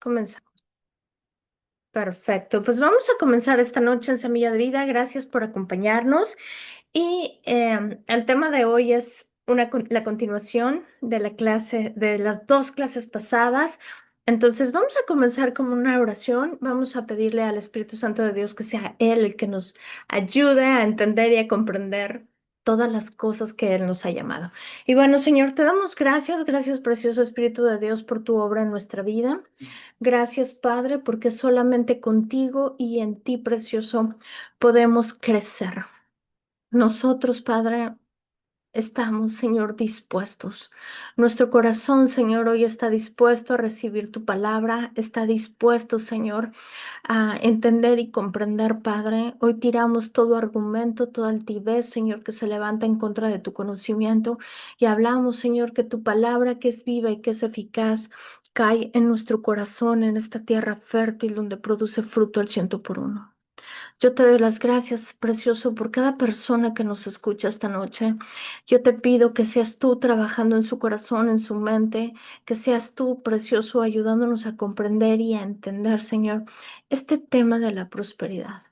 Comenzamos. Perfecto. Pues vamos a comenzar esta noche en Semilla de Vida. Gracias por acompañarnos. Y el tema de hoy es la continuación de la clase, de las dos clases pasadas. Entonces vamos a comenzar con una oración. Vamos a pedirle al Espíritu Santo de Dios que sea Él el que nos ayude a entender y a comprender todas las cosas que Él nos ha llamado. Y bueno, Señor, te damos gracias, gracias, precioso Espíritu de Dios, por tu obra en nuestra vida. Gracias, Padre, porque solamente contigo y en ti, precioso, podemos crecer. Nosotros, Padre, estamos, Señor, dispuestos. Nuestro corazón, Señor, hoy está dispuesto a recibir tu palabra, está dispuesto, Señor, a entender y comprender, Padre. Hoy tiramos todo argumento, toda altivez, Señor, que se levanta en contra de tu conocimiento y hablamos, Señor, que tu palabra, que es viva y que es eficaz, cae en nuestro corazón, en esta tierra fértil donde produce fruto al ciento por uno. Yo te doy las gracias, precioso, por cada persona que nos escucha esta noche. Yo te pido que seas tú trabajando en su corazón, en su mente, que seas tú, precioso, ayudándonos a comprender y a entender, Señor, este tema de la prosperidad.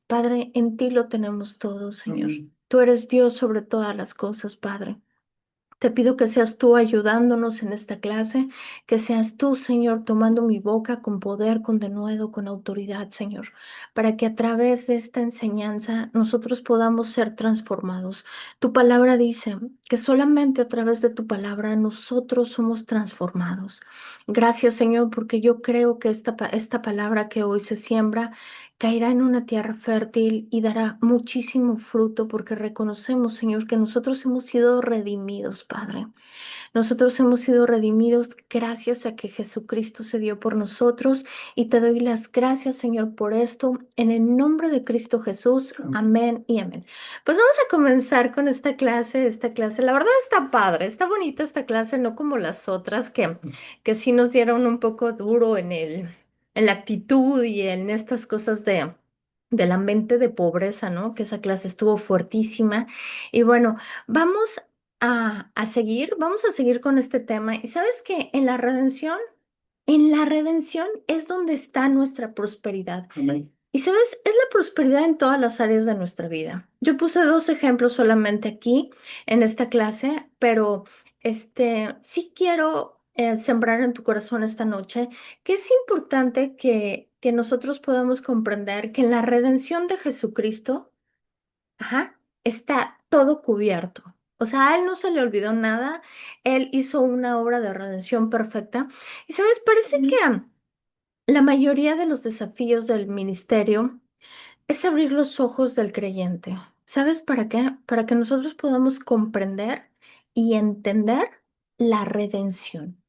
Padre, en ti lo tenemos todo, Señor. Tú eres Dios sobre todas las cosas, Padre. Te pido que seas tú ayudándonos en esta clase, que seas tú, Señor, tomando mi boca con poder, con denuedo, con autoridad, Señor, para que a través de esta enseñanza nosotros podamos ser transformados. Tu palabra dice que solamente a través de tu palabra nosotros somos transformados. Gracias, Señor, porque yo creo que esta palabra que hoy se siembra caerá en una tierra fértil y dará muchísimo fruto porque reconocemos, Señor, que nosotros hemos sido redimidos, Padre. Nosotros hemos sido redimidos gracias a que Jesucristo se dio por nosotros y te doy las gracias, Señor, por esto. En el nombre de Cristo Jesús, amén y amén. Pues vamos a comenzar con esta clase. Esta clase, la verdad está padre, está bonita esta clase, no como las otras que sí nos dieron un poco duro en la actitud y en estas cosas de la mente de pobreza, ¿no? Que esa clase estuvo fuertísima. Y bueno, vamos vamos a seguir con este tema. Y sabes que en la redención es donde está nuestra prosperidad. Amén. Y sabes, es la prosperidad en todas las áreas de nuestra vida. Yo puse dos ejemplos solamente aquí en esta clase, pero sí quiero sembrar en tu corazón esta noche que es importante que nosotros podamos comprender que en la redención de Jesucristo, ajá, está todo cubierto. O sea, a él no se le olvidó nada. Él hizo una obra de redención perfecta. Y sabes, parece que la mayoría de los desafíos del ministerio es abrir los ojos del creyente. ¿Sabes para qué? Para que nosotros podamos comprender y entender la redención.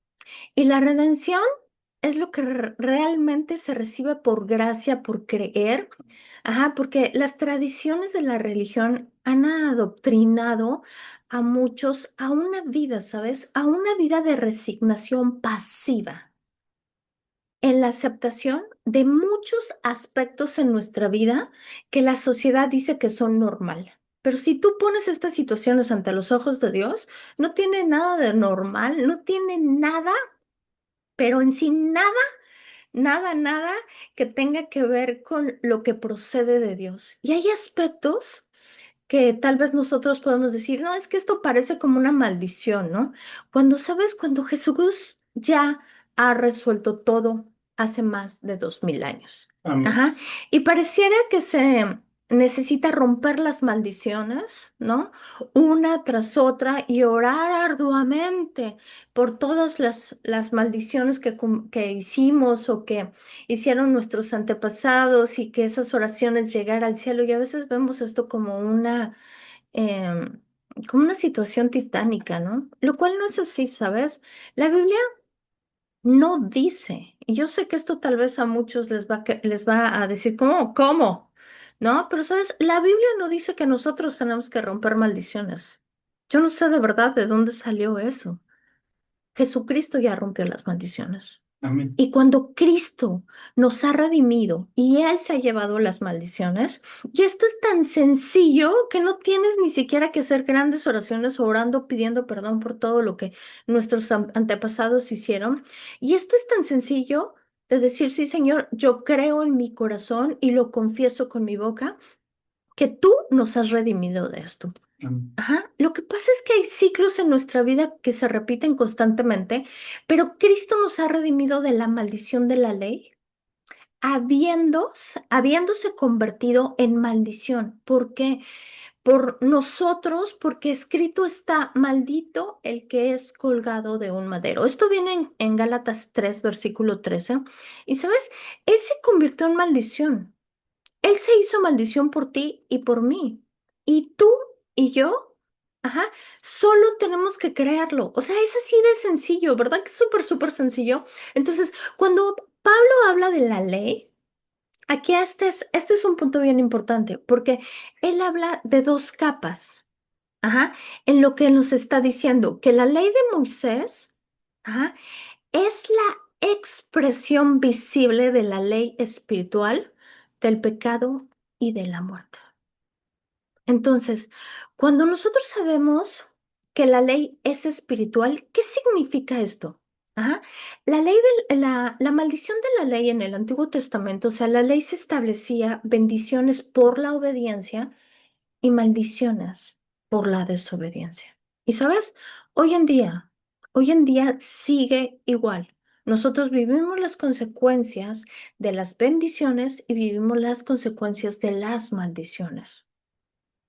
Y la redención es lo que realmente se recibe por gracia, por creer. Ajá, porque las tradiciones de la religión han adoctrinado a muchos a una vida, ¿sabes? A una vida de resignación pasiva en la aceptación de muchos aspectos en nuestra vida que la sociedad dice que son normal. Pero si tú pones estas situaciones ante los ojos de Dios, no tiene nada de normal, no tiene nada, pero en sí nada, nada, nada que tenga que ver con lo que procede de Dios. Y hay aspectos que tal vez nosotros podemos decir, no, es que esto parece como una maldición, ¿no? Cuando sabes, cuando Jesús ya ha resuelto todo hace más de 2000 años. Amén. Ajá. Y pareciera que se necesita romper las maldiciones, ¿no? Una tras otra y orar arduamente por todas las maldiciones que hicimos o que hicieron nuestros antepasados y que esas oraciones llegaran al cielo. Y a veces vemos esto em, como una situación titánica, ¿no? Lo cual no es así, ¿sabes? La Biblia no dice, y yo sé que esto tal vez a muchos les va a decir, ¿cómo? ¿No? Pero, ¿sabes? La Biblia no dice que nosotros tenemos que romper maldiciones. Yo no sé de verdad de dónde salió eso. Jesucristo ya rompió las maldiciones. Amén. Y cuando Cristo nos ha redimido y Él se ha llevado las maldiciones, y esto es tan sencillo que no tienes ni siquiera que hacer grandes oraciones orando, pidiendo perdón por todo lo que nuestros antepasados hicieron. Y esto es tan sencillo de decir, sí, Señor, yo creo en mi corazón y lo confieso con mi boca, que tú nos has redimido de esto. Ajá. Lo que pasa es que hay ciclos en nuestra vida que se repiten constantemente, pero Cristo nos ha redimido de la maldición de la ley, habiéndose convertido en maldición. ¿Por qué? Por nosotros, porque escrito está, maldito el que es colgado de un madero. Esto viene en Gálatas 3, versículo 13. Y sabes, Él se convirtió en maldición. Él se hizo maldición por ti y por mí. Y tú y yo, ajá, solo tenemos que creerlo. O sea, es así de sencillo, ¿verdad? Que es súper, súper sencillo. Entonces, cuando Pablo habla de la ley, aquí este es un punto bien importante, porque él habla de dos capas, ajá, en lo que nos está diciendo, que la ley de Moisés, ajá, es la expresión visible de la ley espiritual del pecado y de la muerte. Entonces, cuando nosotros sabemos que la ley es espiritual, ¿qué significa esto? Ajá. La maldición de la ley en el Antiguo Testamento, o sea, la ley se establecía bendiciones por la obediencia y maldiciones por la desobediencia. Y sabes, hoy en día sigue igual. Nosotros vivimos las consecuencias de las bendiciones y vivimos las consecuencias de las maldiciones,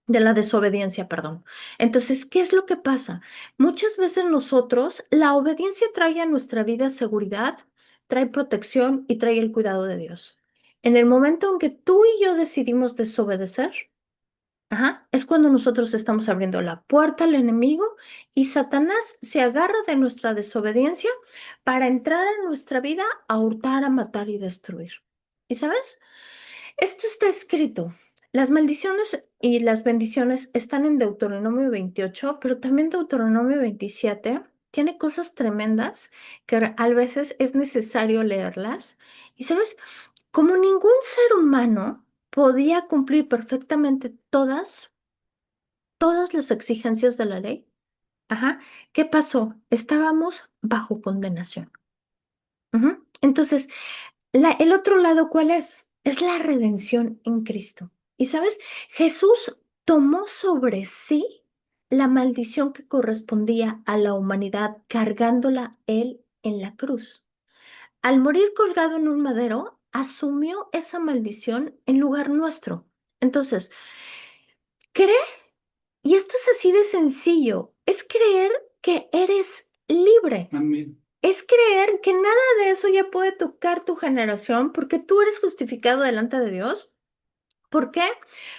de la desobediencia, perdón. Entonces, ¿qué es lo que pasa? Muchas veces nosotros, la obediencia trae a nuestra vida seguridad, trae protección y trae el cuidado de Dios. En el momento en que tú y yo decidimos desobedecer, ajá, es cuando nosotros estamos abriendo la puerta al enemigo y Satanás se agarra de nuestra desobediencia para entrar en nuestra vida a hurtar, a matar y destruir. ¿Y sabes? Esto está escrito. Las maldiciones y las bendiciones están en Deuteronomio 28, pero también Deuteronomio 27 tiene cosas tremendas que a veces es necesario leerlas. Y sabes, como ningún ser humano podía cumplir perfectamente todas las exigencias de la ley, ajá, ¿qué pasó? Estábamos bajo condenación. Ujú. Entonces, el otro lado, ¿cuál es? Es la redención en Cristo. Y sabes, Jesús tomó sobre sí la maldición que correspondía a la humanidad, cargándola él en la cruz. Al morir colgado en un madero, asumió esa maldición en lugar nuestro. Entonces, cree, y esto es así de sencillo, es creer que eres libre. Amén. Es creer que nada de eso ya puede tocar tu generación porque tú eres justificado delante de Dios. ¿Por qué?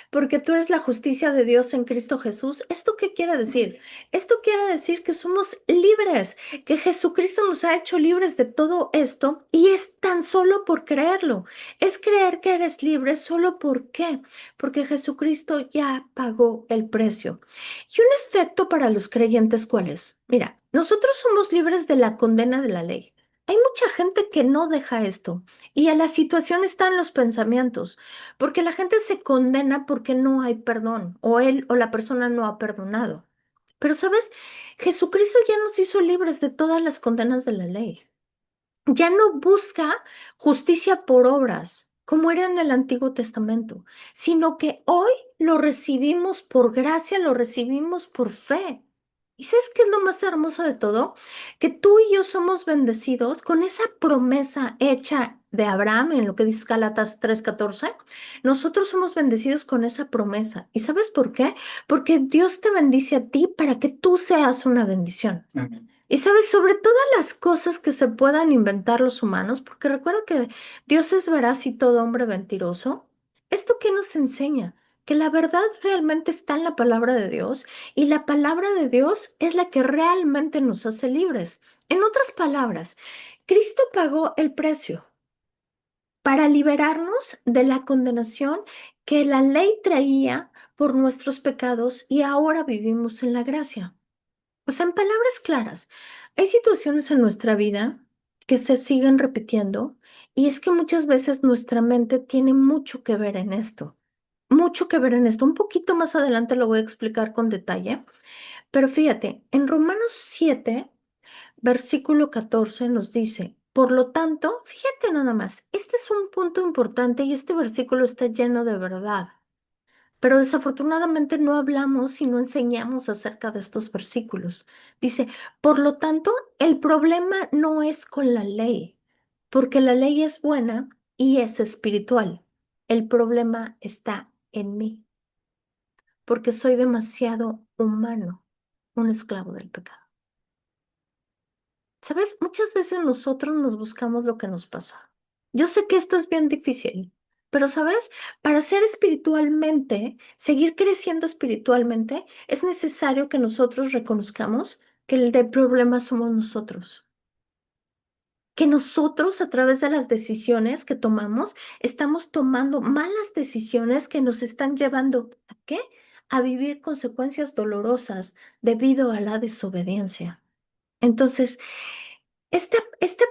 Porque tú eres la justicia de Dios en Cristo Jesús. ¿Esto qué quiere decir? Esto quiere decir que somos libres, que Jesucristo nos ha hecho libres de todo esto y es tan solo por creerlo. Es creer que eres libre solo por qué? Porque Jesucristo ya pagó el precio. Y un efecto para los creyentes, ¿cuál es? Mira, nosotros somos libres de la condena de la ley. Hay mucha gente que no deja esto y a la situación está en los pensamientos. Porque la gente se condena porque no hay perdón, o él o la persona no ha perdonado. Pero, ¿sabes? Jesucristo ya nos hizo libres de todas las condenas de la ley. Ya no busca justicia por obras, como era en el Antiguo Testamento, sino que hoy lo recibimos por gracia, lo recibimos por fe. ¿Y sabes qué es lo más hermoso de todo? Que tú y yo somos bendecidos con esa promesa hecha de Abraham en lo que dice Gálatas 3:14. Nosotros somos bendecidos con esa promesa. ¿Y sabes por qué? Porque Dios te bendice a ti para que tú seas una bendición. Amén. Y sabes, sobre todas las cosas que se puedan inventar los humanos, porque recuerda que Dios es veraz y todo hombre mentiroso, ¿esto qué nos enseña? Que la verdad realmente está en la palabra de Dios y la palabra de Dios es la que realmente nos hace libres. En otras palabras, Cristo pagó el precio para liberarnos de la condenación que la ley traía por nuestros pecados y ahora vivimos en la gracia. O sea, en palabras claras, hay situaciones en nuestra vida que se siguen repitiendo y es que muchas veces nuestra mente tiene mucho que ver en esto, mucho que ver en esto. Un poquito más adelante lo voy a explicar con detalle, pero fíjate, en Romanos 7, versículo 14 nos dice, por lo tanto, fíjate nada más, este es un punto importante y este versículo está lleno de verdad. Pero desafortunadamente no hablamos y no enseñamos acerca de estos versículos. Dice, por lo tanto, el problema no es con la ley, porque la ley es buena y es espiritual. El problema está en mí, porque soy demasiado humano, un esclavo del pecado. ¿Sabes? Muchas veces nosotros nos buscamos lo que nos pasa. Yo sé que esto es bien difícil, pero ¿sabes? Para ser espiritualmente, seguir creciendo espiritualmente, es necesario que nosotros reconozcamos que el del problema somos nosotros. Que nosotros, a través de las decisiones que tomamos, estamos tomando malas decisiones que nos están llevando ¿a qué? A vivir consecuencias dolorosas debido a la desobediencia. Entonces, esta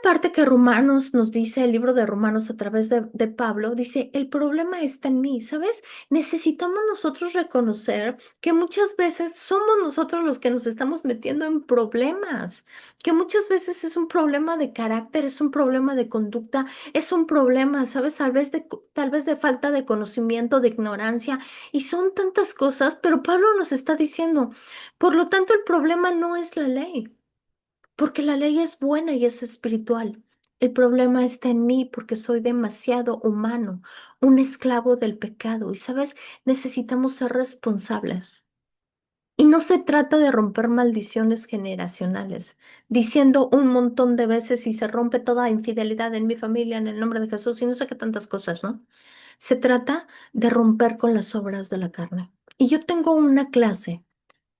parte que Romanos nos dice, el libro de Romanos a través de Pablo, dice, el problema está en mí, ¿sabes? Necesitamos nosotros reconocer que muchas veces somos nosotros los que nos estamos metiendo en problemas, que muchas veces es un problema de carácter, es un problema de conducta, es un problema, ¿sabes? Tal vez de falta de conocimiento, de ignorancia, y son tantas cosas, pero Pablo nos está diciendo, por lo tanto, el problema no es la ley. Porque la ley es buena y es espiritual. El problema está en mí porque soy demasiado humano, un esclavo del pecado. Y sabes, necesitamos ser responsables. Y no se trata de romper maldiciones generacionales, diciendo un montón de veces y se rompe toda infidelidad en mi familia en el nombre de Jesús y no sé qué tantas cosas, ¿no? Se trata de romper con las obras de la carne. Y yo tengo una clase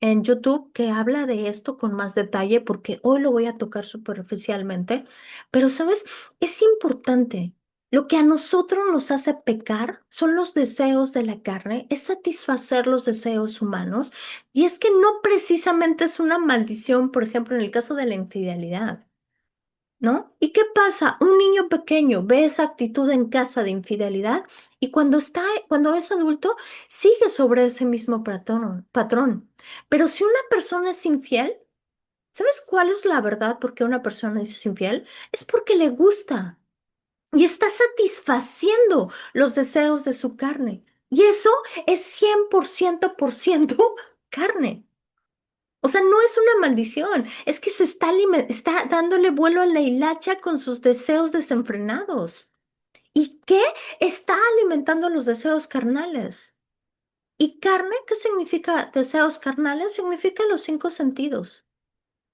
en YouTube que habla de esto con más detalle porque hoy lo voy a tocar superficialmente, pero sabes, es importante. Lo que a nosotros nos hace pecar son los deseos de la carne, es satisfacer los deseos humanos y es que no precisamente es una maldición, por ejemplo, en el caso de la infidelidad. ¿No? ¿Y qué pasa? Un niño pequeño ve esa actitud en casa de infidelidad y cuando es adulto, sigue sobre ese mismo patrón. Pero si una persona es infiel, ¿sabes cuál es la verdad por qué una persona es infiel? Es porque le gusta y está satisfaciendo los deseos de su carne. Y eso es 100% carne. O sea, no es una maldición, es que está dándole vuelo a la hilacha con sus deseos desenfrenados. ¿Y qué? Está alimentando los deseos carnales. ¿Y carne? ¿Qué significa deseos carnales? Significa los cinco sentidos.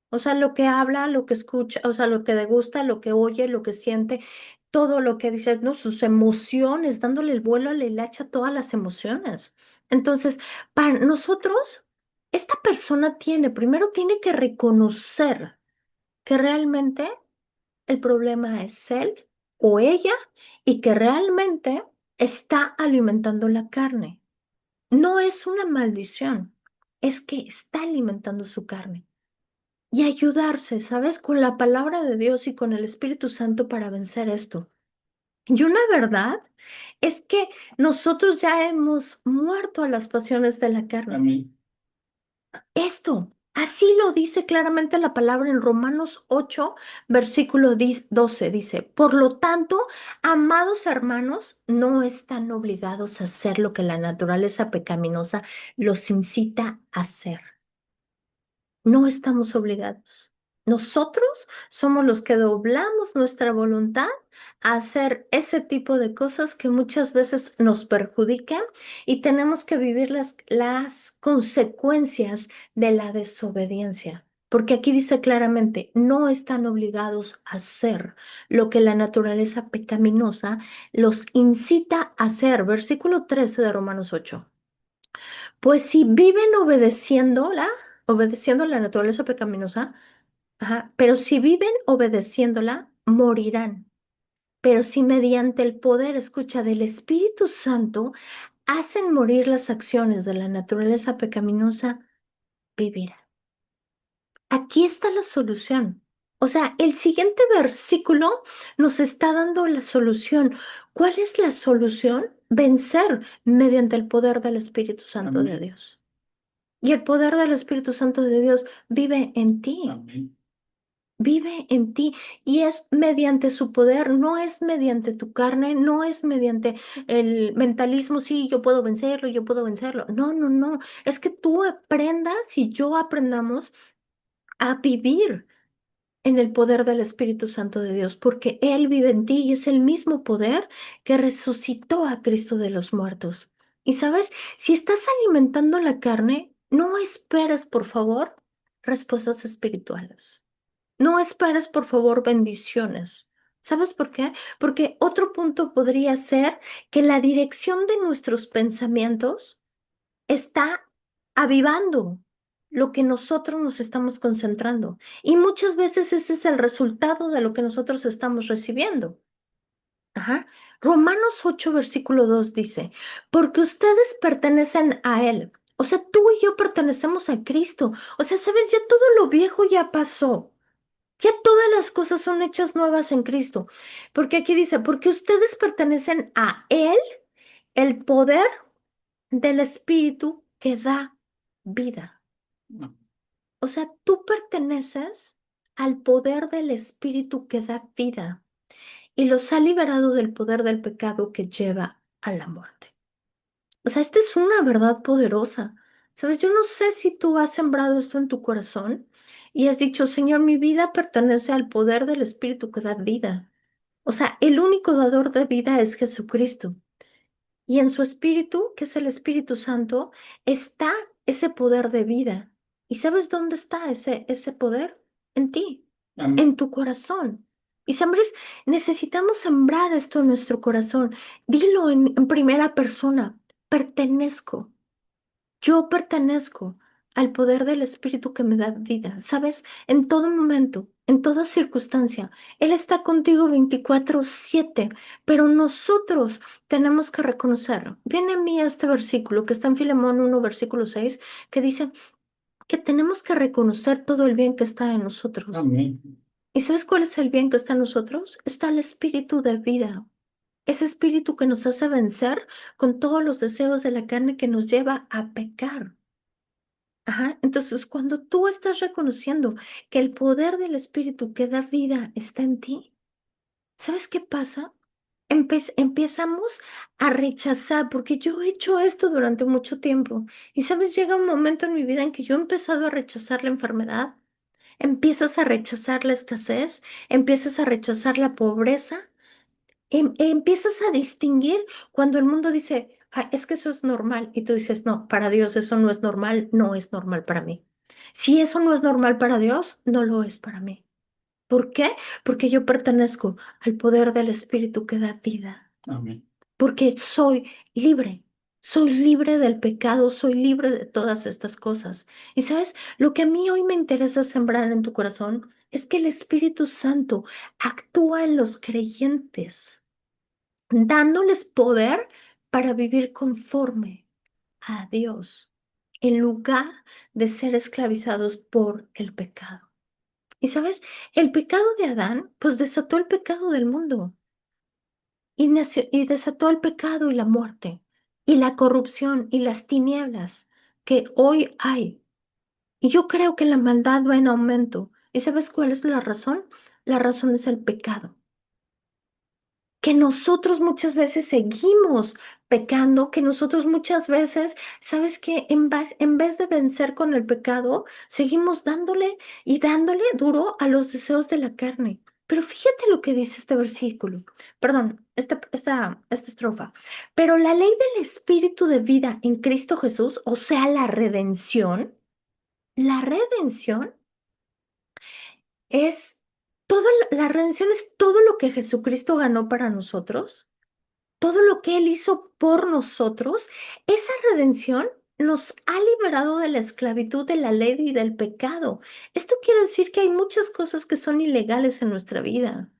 O sea, lo que habla, lo que escucha, o sea, lo que degusta, lo que oye, lo que siente, todo lo que dice, ¿no? Sus emociones, dándole el vuelo a la hilacha a todas las emociones. Entonces, para nosotros, esta persona primero tiene que reconocer que realmente el problema es él o ella y que realmente está alimentando la carne. No es una maldición, es que está alimentando su carne y ayudarse, ¿sabes? Con la palabra de Dios y con el Espíritu Santo para vencer esto. Y una verdad es que nosotros ya hemos muerto a las pasiones de la carne. Amén. Esto, así lo dice claramente la palabra en Romanos 8, versículo 12. Dice, por lo tanto, amados hermanos, no están obligados a hacer lo que la naturaleza pecaminosa los incita a hacer. No estamos obligados. Nosotros somos los que doblamos nuestra voluntad a hacer ese tipo de cosas que muchas veces nos perjudican y tenemos que vivir las consecuencias de la desobediencia. Porque aquí dice claramente, no están obligados a hacer lo que la naturaleza pecaminosa los incita a hacer. Versículo 13 de Romanos 8. Pues si viven obedeciendo la naturaleza pecaminosa, ajá, pero si viven obedeciéndola, morirán. Pero si mediante el poder, escucha, del Espíritu Santo, hacen morir las acciones de la naturaleza pecaminosa, vivirán. Aquí está la solución. O sea, el siguiente versículo nos está dando la solución. ¿Cuál es la solución? Vencer mediante el poder del Espíritu Santo de Amén. Dios. Y el poder del Espíritu Santo de Dios vive en ti. Amén. vive en ti y es mediante su poder, no es mediante tu carne, no es mediante el mentalismo, sí, yo puedo vencerlo, yo puedo vencerlo. No, no, no, es que tú aprendas y yo aprendamos a vivir en el poder del Espíritu Santo de Dios, porque Él vive en ti y es el mismo poder que resucitó a Cristo de los muertos. Y sabes, si estás alimentando la carne, no esperes, por favor, respuestas espirituales. No esperes, por favor, bendiciones. ¿Sabes por qué? Porque otro punto podría ser que la dirección de nuestros pensamientos está avivando lo que nosotros nos estamos concentrando. Y muchas veces ese es el resultado de lo que nosotros estamos recibiendo. Ajá. Romanos 8, versículo 2 dice, porque ustedes pertenecen a Él. O sea, tú y yo pertenecemos a Cristo. O sea, sabes, ya todo lo viejo ya pasó. Ya todas las cosas son hechas nuevas en Cristo. Porque aquí dice, porque ustedes pertenecen a Él, el poder del Espíritu que da vida. O sea, tú perteneces al poder del Espíritu que da vida y los ha liberado del poder del pecado que lleva a la muerte. O sea, esta es una verdad poderosa. Sabes, yo no sé si tú has sembrado esto en tu corazón y has dicho, Señor, mi vida pertenece al poder del Espíritu que da vida. O sea, el único dador de vida es Jesucristo. Y en su espíritu, que es el Espíritu Santo, está ese poder de vida. ¿Y sabes dónde está ese poder? En ti, amén, en tu corazón. Y sabes, necesitamos sembrar esto en nuestro corazón. Dilo en primera persona, pertenezco. Yo pertenezco al poder del Espíritu que me da vida, ¿sabes? En todo momento, en toda circunstancia. Él está contigo 24/7, pero nosotros tenemos que reconocerlo. Viene a mí este versículo que está en Filemón 1, versículo 6, que dice que tenemos que reconocer todo el bien que está en nosotros. Amén. ¿Y sabes cuál es el bien que está en nosotros? Está el Espíritu de vida. Ese espíritu que nos hace vencer con todos los deseos de la carne que nos lleva a pecar. Ajá, entonces cuando tú estás reconociendo que el poder del espíritu que da vida está en ti, ¿sabes qué pasa? Empezamos a rechazar, porque yo he hecho esto durante mucho tiempo. Y sabes, llega un momento en mi vida en que yo he empezado a rechazar la enfermedad, empiezas a rechazar la escasez, empiezas a rechazar la pobreza. Empiezas a distinguir cuando el mundo dice, "Ah, es que eso es normal", y tú dices, no, para Dios eso no es normal, no es normal para mí. Si eso no es normal para Dios, no lo es para mí. ¿Por qué? Porque yo pertenezco al poder del Espíritu que da vida. Amén. Porque soy libre del pecado, soy libre de todas estas cosas. Y sabes, lo que a mí hoy me interesa sembrar en tu corazón es que el Espíritu Santo actúa en los creyentes dándoles poder para vivir conforme a Dios, en lugar de ser esclavizados por el pecado. Y sabes, el pecado de Adán, pues desató el pecado del mundo y desató el pecado y la muerte y la corrupción y las tinieblas que hoy hay. Y yo creo que la maldad va en aumento. ¿Y sabes cuál es la razón? La razón es el pecado, que nosotros muchas veces seguimos pecando, que nosotros muchas veces, ¿sabes qué? En vez de vencer con el pecado, seguimos dándole y dándole duro a los deseos de la carne. Pero fíjate lo que dice este versículo, perdón, esta estrofa. Pero la ley del Espíritu de vida en Cristo Jesús, o sea, la redención es la redención es todo lo que Jesucristo ganó para nosotros, todo lo que Él hizo por nosotros. Esa redención nos ha liberado de la esclavitud de la ley y del pecado. Esto quiere decir que hay muchas cosas que son ilegales en nuestra vida,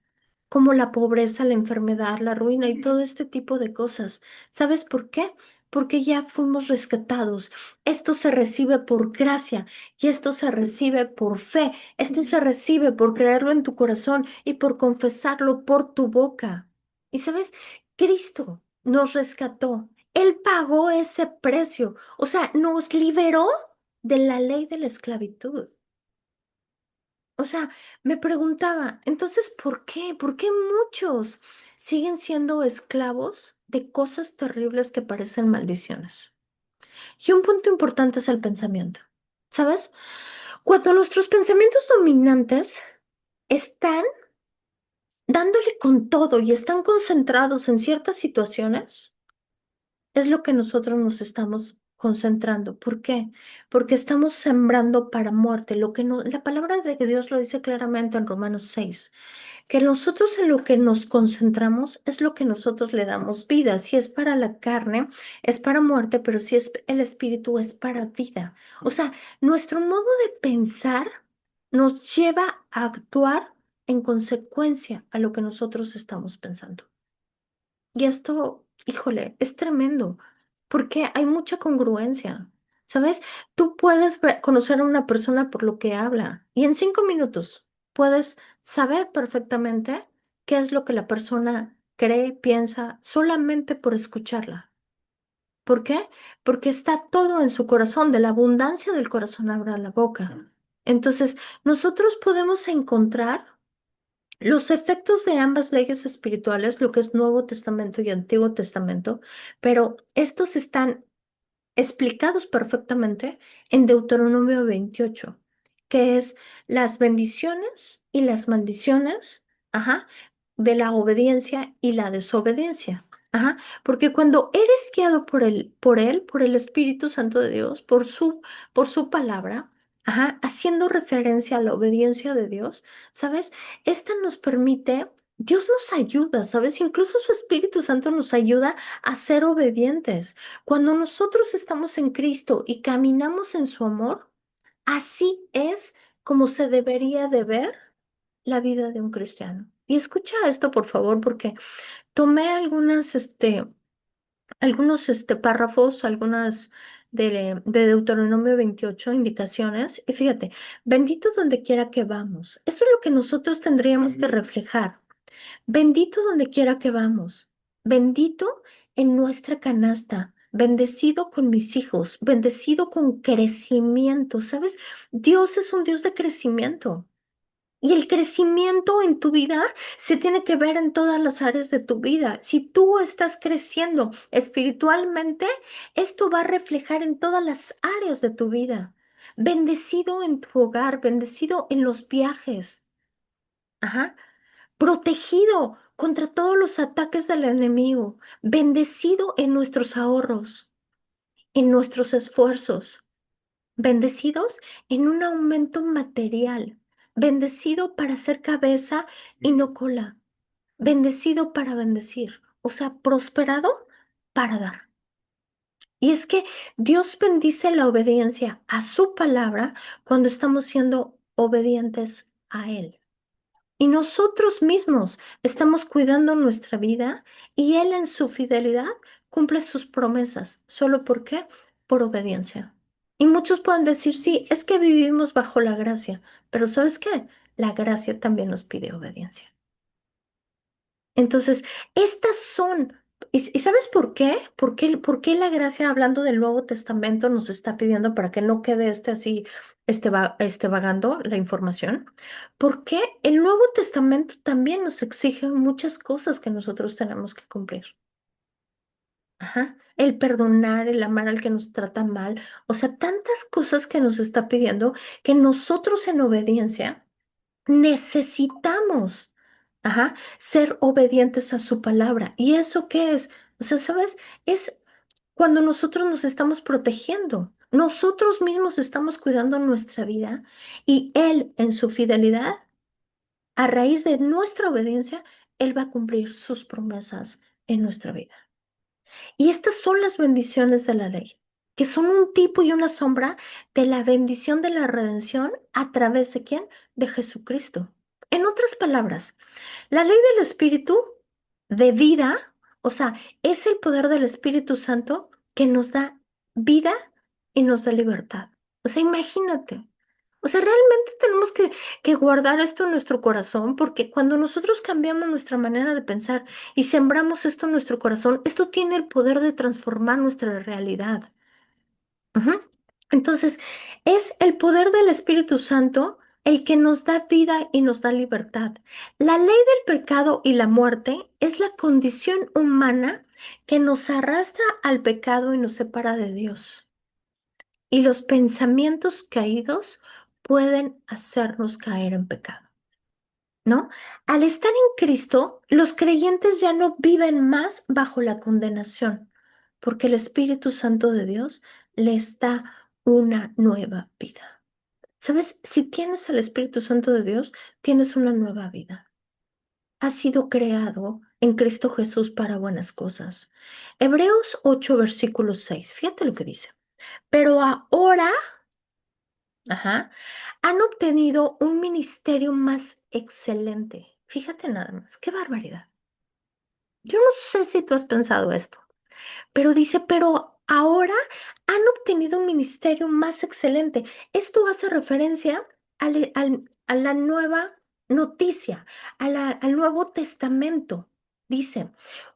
como la pobreza, la enfermedad, la ruina y todo este tipo de cosas. ¿Sabes por qué? Porque ya fuimos rescatados. Esto se recibe por gracia y esto se recibe por fe. Esto se recibe por creerlo en tu corazón y por confesarlo por tu boca. Y sabes, Cristo nos rescató. Él pagó ese precio. O sea, nos liberó de la ley de la esclavitud. O sea, me preguntaba, entonces, ¿por qué? ¿Por qué muchos siguen siendo esclavos de cosas terribles que parecen maldiciones? Y un punto importante es el pensamiento. ¿Sabes? Cuando nuestros pensamientos dominantes están dándole con todo y están concentrados en ciertas situaciones, es lo que nosotros nos estamos concentrando. ¿Por qué? Porque estamos sembrando para muerte. Lo que no, la palabra de Dios lo dice claramente en Romanos 6, que nosotros en lo que nos concentramos es lo que nosotros le damos vida. Si es para la carne, es para muerte, pero si es el espíritu, es para vida. O sea, nuestro modo de pensar nos lleva a actuar en consecuencia a lo que nosotros estamos pensando. Y esto, híjole, es tremendo, porque hay mucha congruencia. ¿Sabes? Tú puedes conocer a una persona por lo que habla y en 5 minutos puedes saber perfectamente qué es lo que la persona cree, piensa, solamente por escucharla. ¿Por qué? Porque está todo en su corazón, de la abundancia del corazón abra la boca. Entonces, nosotros podemos encontrar los efectos de ambas leyes espirituales, lo que es Nuevo Testamento y Antiguo Testamento, pero estos están explicados perfectamente en Deuteronomio 28, que es las bendiciones y las maldiciones, ajá, de la obediencia y la desobediencia. Ajá, porque cuando eres guiado por el Espíritu Santo de Dios, por su palabra, ajá, haciendo referencia a la obediencia de Dios, ¿sabes? Esta nos permite, Dios nos ayuda, ¿sabes? Incluso su Espíritu Santo nos ayuda a ser obedientes. Cuando nosotros estamos en Cristo y caminamos en su amor, así es como se debería de ver la vida de un cristiano. Y escucha esto, por favor, porque tomé algunos párrafos, algunas de Deuteronomio 28 indicaciones, y fíjate, bendito donde quiera que vamos. Eso es lo que nosotros tendríamos que reflejar. Bendito donde quiera que vamos, bendito en nuestra canasta, bendecido con mis hijos, bendecido con crecimiento, ¿sabes? Dios es un Dios de crecimiento. Y el crecimiento en tu vida se tiene que ver en todas las áreas de tu vida. Si tú estás creciendo espiritualmente, esto va a reflejar en todas las áreas de tu vida. Bendecido en tu hogar, bendecido en los viajes. Ajá, protegido contra todos los ataques del enemigo, bendecido en nuestros ahorros, en nuestros esfuerzos, bendecidos en un aumento material, bendecido para ser cabeza y no cola, bendecido para bendecir, o sea, prosperado para dar. Y es que Dios bendice la obediencia a su palabra cuando estamos siendo obedientes a Él. Y nosotros mismos estamos cuidando nuestra vida y Él en su fidelidad cumple sus promesas. ¿Solo por qué? Por obediencia. Y muchos pueden decir, sí, es que vivimos bajo la gracia, pero ¿sabes qué? La gracia también nos pide obediencia. Entonces, estas son, ¿y sabes por qué? Por qué la gracia, hablando del Nuevo Testamento, nos está pidiendo para que no quede así, vagando la información? Porque el Nuevo Testamento también nos exige muchas cosas que nosotros tenemos que cumplir. Ajá. El perdonar, el amar al que nos trata mal, o sea, tantas cosas que nos está pidiendo que nosotros en obediencia necesitamos, ajá, ser obedientes a su palabra. ¿Y eso qué es? O sea, ¿sabes? Es cuando nosotros nos estamos protegiendo. Nosotros mismos estamos cuidando nuestra vida y Él en su fidelidad, a raíz de nuestra obediencia, Él va a cumplir sus promesas en nuestra vida. Y estas son las bendiciones de la ley, que son un tipo y una sombra de la bendición de la redención a través de quién? De Jesucristo. En otras palabras, la ley del Espíritu de vida, o sea, es el poder del Espíritu Santo que nos da vida y nos da libertad. O sea, imagínate. O sea, realmente tenemos que guardar esto en nuestro corazón porque cuando nosotros cambiamos nuestra manera de pensar y sembramos esto en nuestro corazón, esto tiene el poder de transformar nuestra realidad. Ujú. Entonces, es el poder del Espíritu Santo el que nos da vida y nos da libertad. La ley del pecado y la muerte es la condición humana que nos arrastra al pecado y nos separa de Dios. Y los pensamientos caídos pueden hacernos caer en pecado, ¿no? Al estar en Cristo, los creyentes ya no viven más bajo la condenación, porque el Espíritu Santo de Dios les da una nueva vida. ¿Sabes? Si tienes al Espíritu Santo de Dios, tienes una nueva vida. Has sido creado en Cristo Jesús para buenas cosas. Hebreos 8, versículo 6. Fíjate lo que dice. Pero ahora, ajá, han obtenido un ministerio más excelente. Fíjate nada más. Qué barbaridad. Yo no sé si tú has pensado esto. Pero dice, pero ahora han obtenido un ministerio más excelente. Esto hace referencia a la nueva noticia, al Nuevo Testamento. Dice,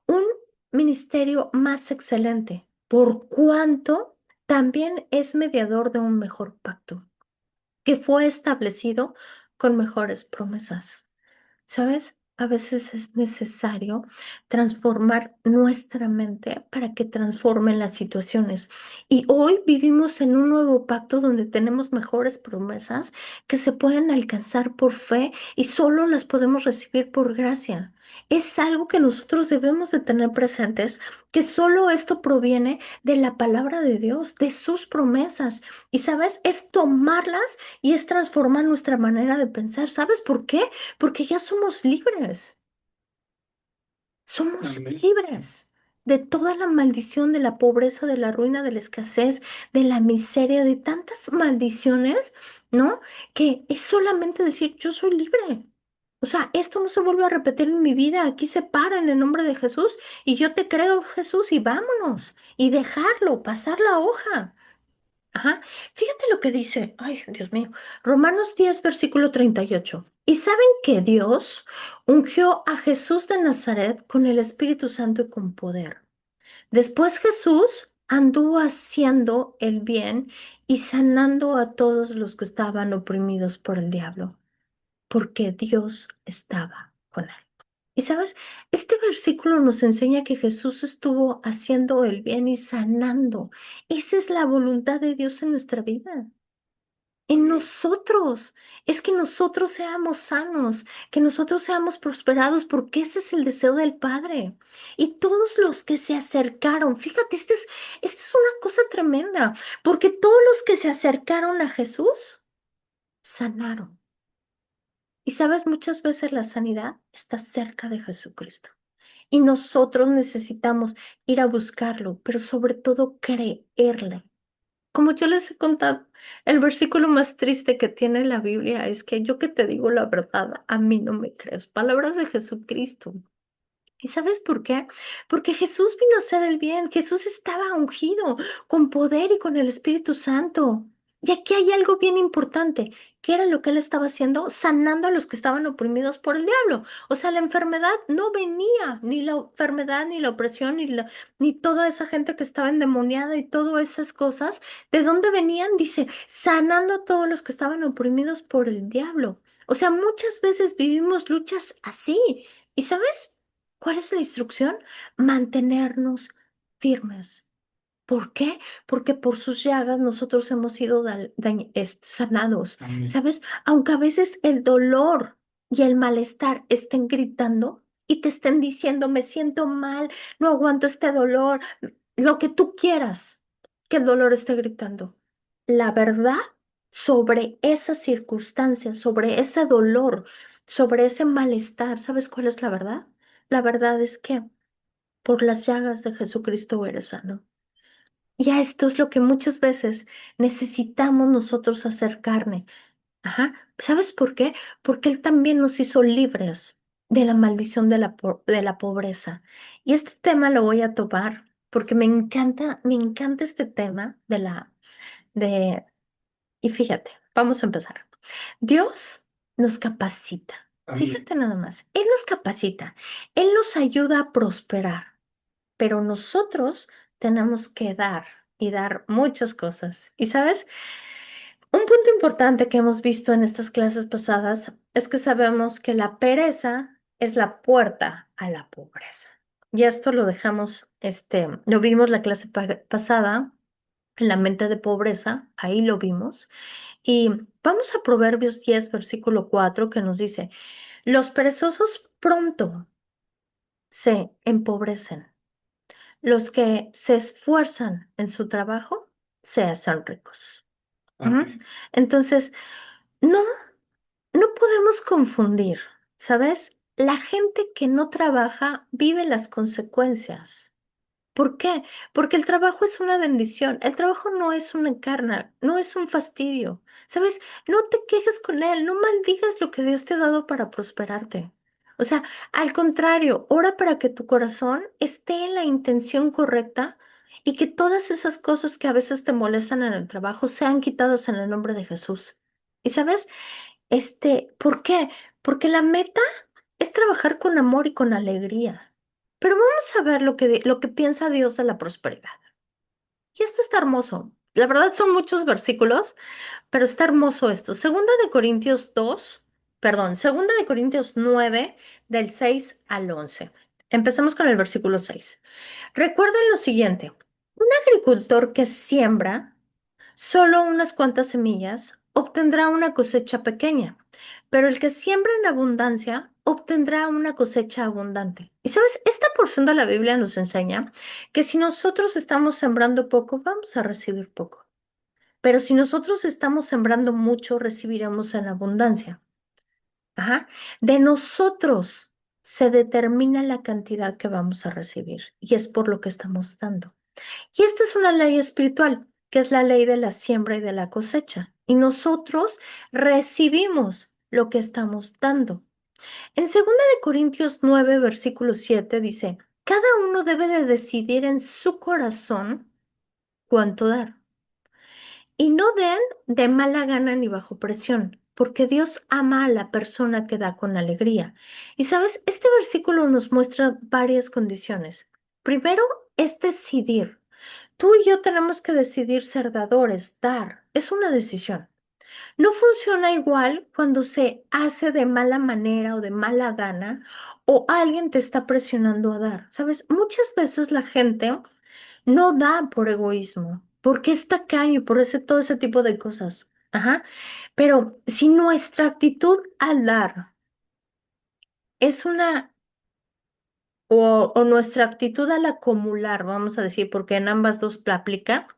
un ministerio más excelente, por cuanto también es mediador de un mejor pacto, que fue establecido con mejores promesas. ¿Sabes? A veces es necesario transformar nuestra mente para que transformen las situaciones. Y hoy vivimos en un nuevo pacto donde tenemos mejores promesas que se pueden alcanzar por fe y solo las podemos recibir por gracia. Es algo que nosotros debemos de tener presentes, que solo esto proviene de la palabra de Dios, de sus promesas. Y sabes, es tomarlas y es transformar nuestra manera de pensar. ¿Sabes por qué? Porque ya somos libres, somos Amén. libres de toda la maldición, de la pobreza, de la ruina, de la escasez, de la miseria, de tantas maldiciones, ¿no? Que es solamente decir, yo soy libre. O sea, esto no se vuelve a repetir en mi vida, aquí se para en el nombre de Jesús y yo te creo, Jesús, y vámonos, y dejarlo, pasar la hoja. Ajá. Fíjate lo que dice, ay, Dios mío, Romanos 10, versículo 38. Y saben que Dios ungió a Jesús de Nazaret con el Espíritu Santo y con poder. Después Jesús anduvo haciendo el bien y sanando a todos los que estaban oprimidos por el diablo, porque Dios estaba con él. Y sabes, este versículo nos enseña que Jesús estuvo haciendo el bien y sanando. Esa es la voluntad de Dios en nuestra vida. En Amén. nosotros, es que nosotros seamos sanos, que nosotros seamos prosperados, porque ese es el deseo del Padre. Y todos los que se acercaron, fíjate, esta es una cosa tremenda, porque todos los que se acercaron a Jesús sanaron. Y sabes, muchas veces la sanidad está cerca de Jesucristo. Y nosotros necesitamos ir a buscarlo, pero sobre todo creerle. Como yo les he contado, el versículo más triste que tiene la Biblia es que yo que te digo la verdad, a mí no me crees. Palabras de Jesucristo. ¿Y sabes por qué? Porque Jesús vino a hacer el bien. Jesús estaba ungido con poder y con el Espíritu Santo. Y aquí hay algo bien importante. ¿Qué era lo que él estaba haciendo? Sanando a los que estaban oprimidos por el diablo. O sea, la enfermedad no venía, ni la enfermedad, ni la opresión, ni toda esa gente que estaba endemoniada y todas esas cosas. ¿De dónde venían? Dice, sanando a todos los que estaban oprimidos por el diablo. O sea, muchas veces vivimos luchas así. ¿Y sabes? ¿Cuál es la instrucción? Mantenernos firmes. ¿Por qué? Porque por sus llagas nosotros hemos sido sanados. Amén. ¿Sabes? Aunque a veces el dolor y el malestar estén gritando y te estén diciendo, me siento mal, no aguanto este dolor, lo que tú quieras, que el dolor esté gritando. La verdad sobre esa circunstancia, sobre ese dolor, sobre ese malestar, ¿sabes cuál es la verdad? La verdad es que por las llagas de Jesucristo eres sano. Y a esto es lo que muchas veces necesitamos nosotros hacer carne. Ajá. ¿Sabes por qué? Porque Él también nos hizo libres de la maldición de de la pobreza. Y este tema lo voy a tomar porque me encanta este tema de, y fíjate, vamos a empezar. Dios nos capacita. Amén. Fíjate nada más. Él nos capacita. Él nos ayuda a prosperar. Pero nosotros tenemos que dar y dar muchas cosas. Y sabes, Un punto importante que hemos visto en estas clases pasadas es que sabemos que la pereza es la puerta a la pobreza. Y esto lo dejamos, lo vimos la clase pasada en la mente de pobreza, ahí lo vimos. Y vamos a Proverbios 10, versículo 4, que nos dice, los perezosos pronto se empobrecen. Los que se esfuerzan en su trabajo se hacen ricos. Ujú. Entonces, no, no podemos confundir, ¿sabes? La gente que no trabaja vive las consecuencias. ¿Por qué? Porque el trabajo es una bendición. El trabajo no es una encarna, no es un fastidio. ¿Sabes? No te quejes con él, no maldigas lo que Dios te ha dado para prosperarte. O sea, al contrario, ora para que tu corazón esté en la intención correcta y que todas esas cosas que a veces te molestan en el trabajo sean quitadas en el nombre de Jesús. ¿Y sabes? ¿Por qué? Porque la meta es trabajar con amor y con alegría. Pero vamos a ver lo que piensa Dios de la prosperidad. Y esto está hermoso. La verdad son muchos versículos, pero está hermoso esto. Segunda de Corintios 9, del 6 al 11. Empezamos con el versículo 6. Recuerden lo siguiente. Un agricultor que siembra solo unas cuantas semillas obtendrá una cosecha pequeña, pero el que siembra en abundancia obtendrá una cosecha abundante. Y sabes, esta porción de la Biblia nos enseña que si nosotros estamos sembrando poco, vamos a recibir poco. Pero si nosotros estamos sembrando mucho, recibiremos en abundancia. Ajá. De nosotros se determina la cantidad que vamos a recibir y es por lo que estamos dando. Y esta es una ley espiritual, que es la ley de la siembra y de la cosecha. Y nosotros recibimos lo que estamos dando. En 2 Corintios 9, versículo 7 dice, cada uno debe de decidir en su corazón cuánto dar. Y no den de mala gana ni bajo presión, porque Dios ama a la persona que da con alegría. Y sabes, este versículo nos muestra varias condiciones. Primero es decidir. Tú y yo tenemos que decidir ser dadores, dar. Es una decisión. No funciona igual cuando se hace de mala manera o de mala gana o alguien te está presionando a dar. ¿Sabes? Muchas veces la gente no da por egoísmo, porque es tacaño, por todo ese tipo de cosas. Ajá. Pero si nuestra actitud al dar es o nuestra actitud al acumular, vamos a decir, porque en ambas dos aplica,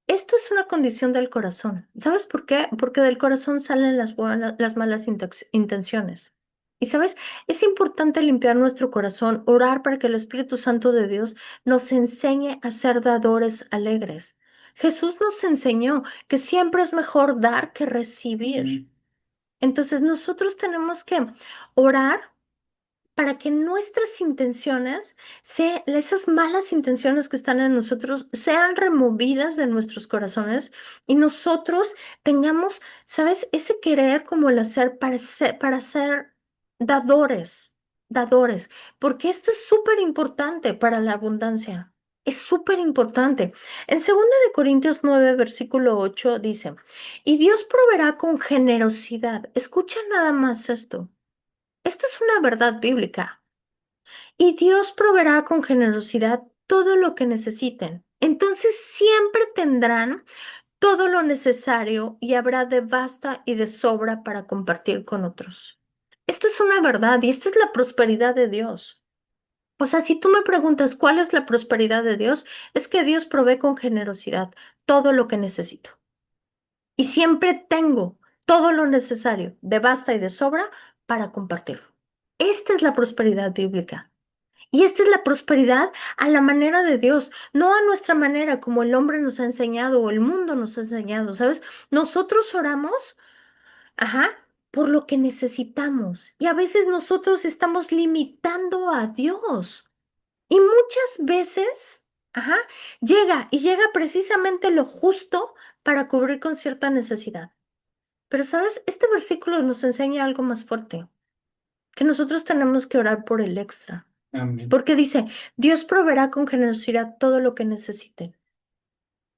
esto es una condición del corazón. ¿Sabes por qué? Porque del corazón salen las malas intenciones. Y sabes, es importante limpiar nuestro corazón, orar para que el Espíritu Santo de Dios nos enseñe a ser dadores alegres. Jesús nos enseñó que siempre es mejor dar que recibir. Entonces nosotros tenemos que orar para que nuestras intenciones, esas malas intenciones que están en nosotros, sean removidas de nuestros corazones y nosotros tengamos, ¿sabes? Ese querer como el hacer para ser dadores, dadores, porque esto es súper importante para la abundancia. Es súper importante. En 2 Corintios 9, versículo 8 dice, y Dios proveerá con generosidad. Escucha nada más esto. Esto es una verdad bíblica. Y Dios proveerá con generosidad todo lo que necesiten. Entonces siempre tendrán todo lo necesario y habrá de basta y de sobra para compartir con otros. Esto es una verdad y esta es la prosperidad de Dios. O sea, si tú me preguntas cuál es la prosperidad de Dios, es que Dios provee con generosidad todo lo que necesito. Y siempre tengo todo lo necesario, de basta y de sobra, para compartirlo. Esta es la prosperidad bíblica. Y esta es la prosperidad a la manera de Dios, no a nuestra manera como el hombre nos ha enseñado o el mundo nos ha enseñado, ¿sabes? Nosotros oramos, ajá, por lo que necesitamos. Y a veces nosotros estamos limitando a Dios. Y muchas veces, ajá, llega precisamente lo justo para cubrir con cierta necesidad. Pero, ¿sabes? Este versículo nos enseña algo más fuerte, que nosotros tenemos que orar por el extra. Amén. Porque dice, Dios proveerá con generosidad todo lo que necesiten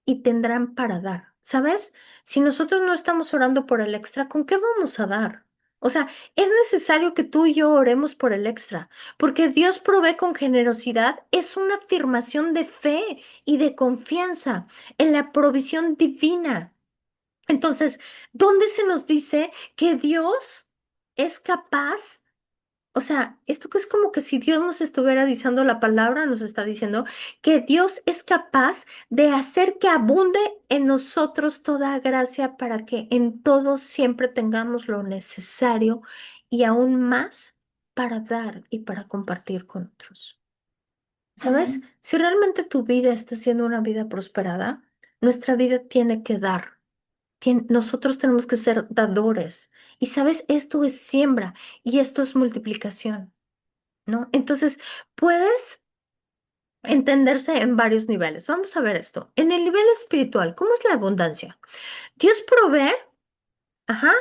y tendrán para dar. ¿sabes? Si nosotros no estamos orando por el extra, ¿con qué vamos a dar? O sea, es necesario que tú y yo oremos por el extra, porque Dios provee con generosidad, es una afirmación de fe y de confianza en la provisión divina. Entonces, ¿dónde se nos dice que Dios es capaz? O sea, esto que es como que si Dios nos estuviera diciendo la palabra, nos está diciendo que Dios es capaz de hacer que abunde en nosotros toda gracia para que en todos siempre tengamos lo necesario y aún más para dar y para compartir con otros. ¿Sabes? Si realmente tu vida está siendo una vida prosperada, nuestra vida tiene que dar. Nosotros tenemos que ser dadores. Y sabes, esto es siembra y esto es multiplicación, ¿no? Entonces, puedes entenderse en varios niveles. Vamos a ver esto. En el nivel espiritual, ¿cómo es la abundancia? Dios provee, ajá,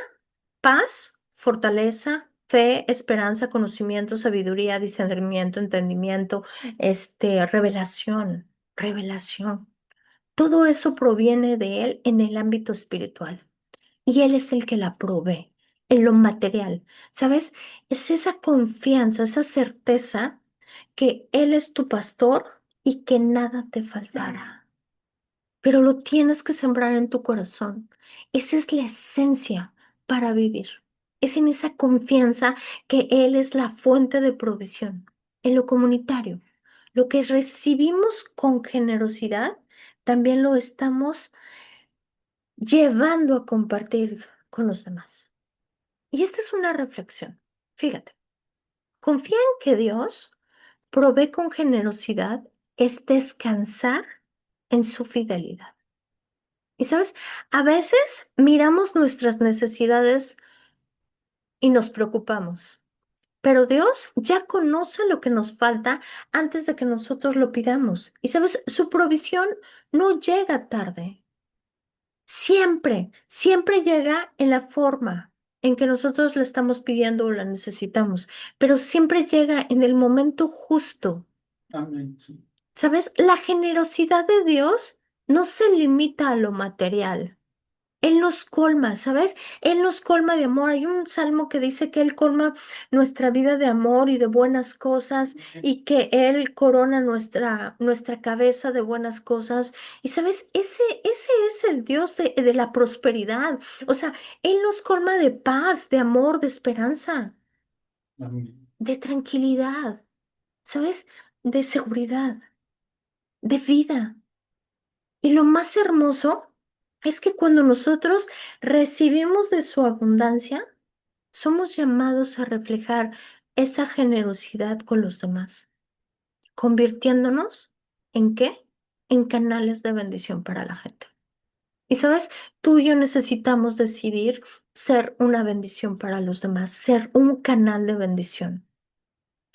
paz, fortaleza, fe, esperanza, conocimiento, sabiduría, discernimiento, entendimiento, revelación. Todo eso proviene de Él en el ámbito espiritual. Y Él es el que la provee en lo material. ¿Sabes? Es esa confianza, esa certeza que Él es tu pastor y que nada te faltará. Pero lo tienes que sembrar en tu corazón. Esa es la esencia para vivir. Es en esa confianza que Él es la fuente de provisión. En lo comunitario, lo que recibimos con generosidad, también lo estamos llevando a compartir con los demás. Y esta es una reflexión. Fíjate, confía en que Dios provee con generosidad es descansar en su fidelidad. Y sabes, a veces miramos nuestras necesidades y nos preocupamos, pero Dios ya conoce lo que nos falta antes de que nosotros lo pidamos. Y sabes, su provisión no llega tarde. Siempre llega en la forma en que nosotros la estamos pidiendo o la necesitamos, pero siempre llega en el momento justo. Amén. Sí. ¿Sabes? La generosidad de Dios no se limita a lo material. Él nos colma, ¿sabes? Él nos colma de amor. Hay un salmo que dice que Él colma nuestra vida de amor y de buenas cosas y que Él corona nuestra cabeza de buenas cosas. Y, ¿sabes? Ese es el Dios de la prosperidad. O sea, Él nos colma de paz, de amor, de esperanza, Amén. de tranquilidad, ¿sabes? De seguridad, de vida. Y lo más hermoso es que cuando nosotros recibimos de su abundancia, somos llamados a reflejar esa generosidad con los demás, convirtiéndonos ¿en qué? En canales de bendición para la gente. Y sabes, tú y yo necesitamos decidir ser una bendición para los demás, ser un canal de bendición.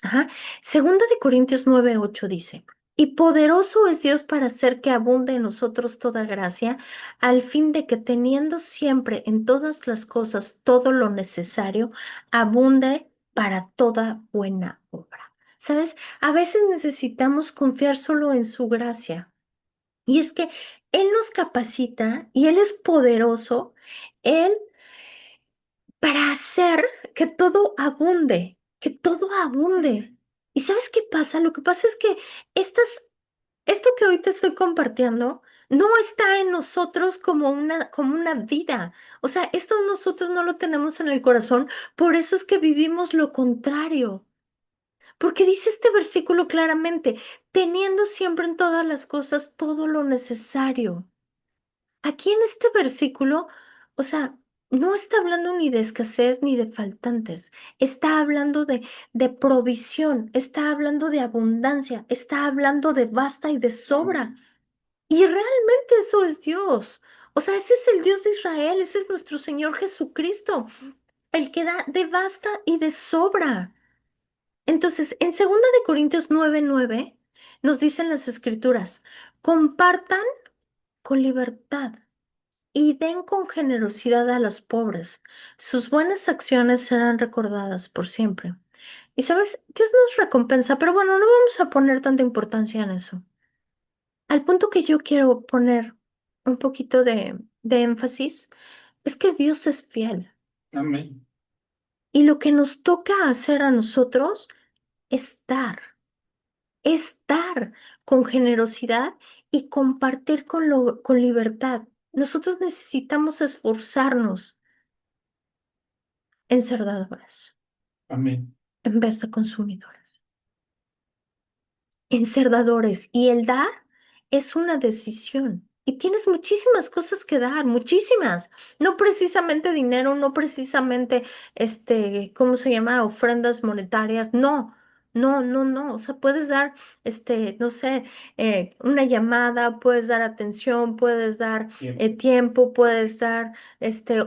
Ajá. Segunda de Corintios 9:8 dice, y poderoso es Dios para hacer que abunde en nosotros toda gracia, al fin de que teniendo siempre en todas las cosas todo lo necesario, abunde para toda buena obra. ¿Sabes? A veces necesitamos confiar solo en su gracia. Y es que Él nos capacita y Él es poderoso. Él para hacer que todo abunde, que todo abunde. ¿Y sabes qué pasa? Lo que pasa es que esto que hoy te estoy compartiendo no está en nosotros como una vida. O sea, esto nosotros no lo tenemos en el corazón, por eso es que vivimos lo contrario. Porque dice este versículo claramente, teniendo siempre en todas las cosas todo lo necesario. Aquí en este versículo, o sea, no está hablando ni de escasez ni de faltantes, está hablando de provisión, está hablando de abundancia, está hablando de basta y de sobra. Y realmente eso es Dios. O sea, ese es el Dios de Israel, ese es nuestro Señor Jesucristo, el que da de basta y de sobra. Entonces, en 2 Corintios 9:9 nos dicen las Escrituras, compartan con libertad y den con generosidad a los pobres. Sus buenas acciones serán recordadas por siempre. Y sabes, Dios nos recompensa, pero bueno, no vamos a poner tanta importancia en eso. Al punto que yo quiero poner un poquito de énfasis, es que Dios es fiel. Amén. Y lo que nos toca hacer a nosotros es dar con generosidad y compartir con libertad. Nosotros necesitamos esforzarnos en ser dadoras Amén. en vez de consumidoras. En ser dadores. Y el dar es una decisión. Y tienes muchísimas cosas que dar, muchísimas. No precisamente dinero, no precisamente, ¿cómo se llama? Ofrendas monetarias. No, no, no, no. O sea, puedes dar, no sé, una llamada, puedes dar atención, puedes dar Tiempo. tiempo, puedes dar,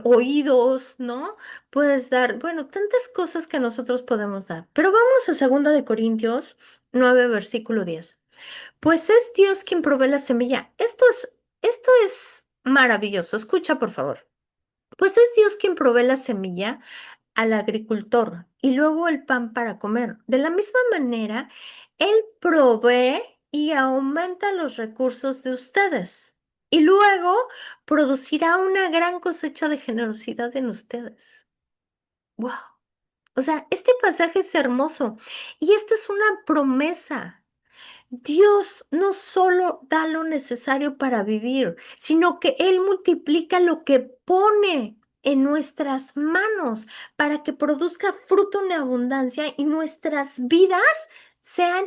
oídos, ¿no? Puedes dar, bueno, tantas cosas que nosotros podemos dar. Pero vamos a 2 Corintios 9, versículo 10. Pues es Dios quien provee la semilla. Esto es maravilloso. Escucha, por favor. Pues es Dios quien provee la semilla al agricultor y luego el pan para comer. De la misma manera, Él provee y aumenta los recursos de ustedes. Y luego producirá una gran cosecha de generosidad en ustedes. ¡Wow! O sea, este pasaje es hermoso y esta es una promesa. Dios no solo da lo necesario para vivir, sino que Él multiplica lo que pone en nuestras manos para que produzca fruto en abundancia y nuestras vidas sean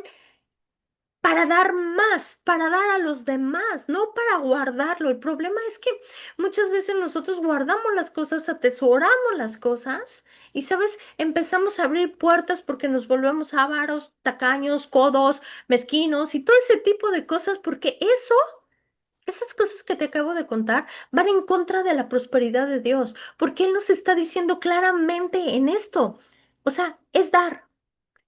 para dar más, para dar a los demás, no para guardarlo. El problema es que muchas veces nosotros guardamos las cosas, atesoramos las cosas y, ¿sabes? Empezamos a abrir puertas porque nos volvemos ávaros, tacaños, codos, mezquinos y todo ese tipo de cosas porque esas cosas que te acabo de contar van en contra de la prosperidad de Dios, porque Él nos está diciendo claramente en esto. O sea, es dar.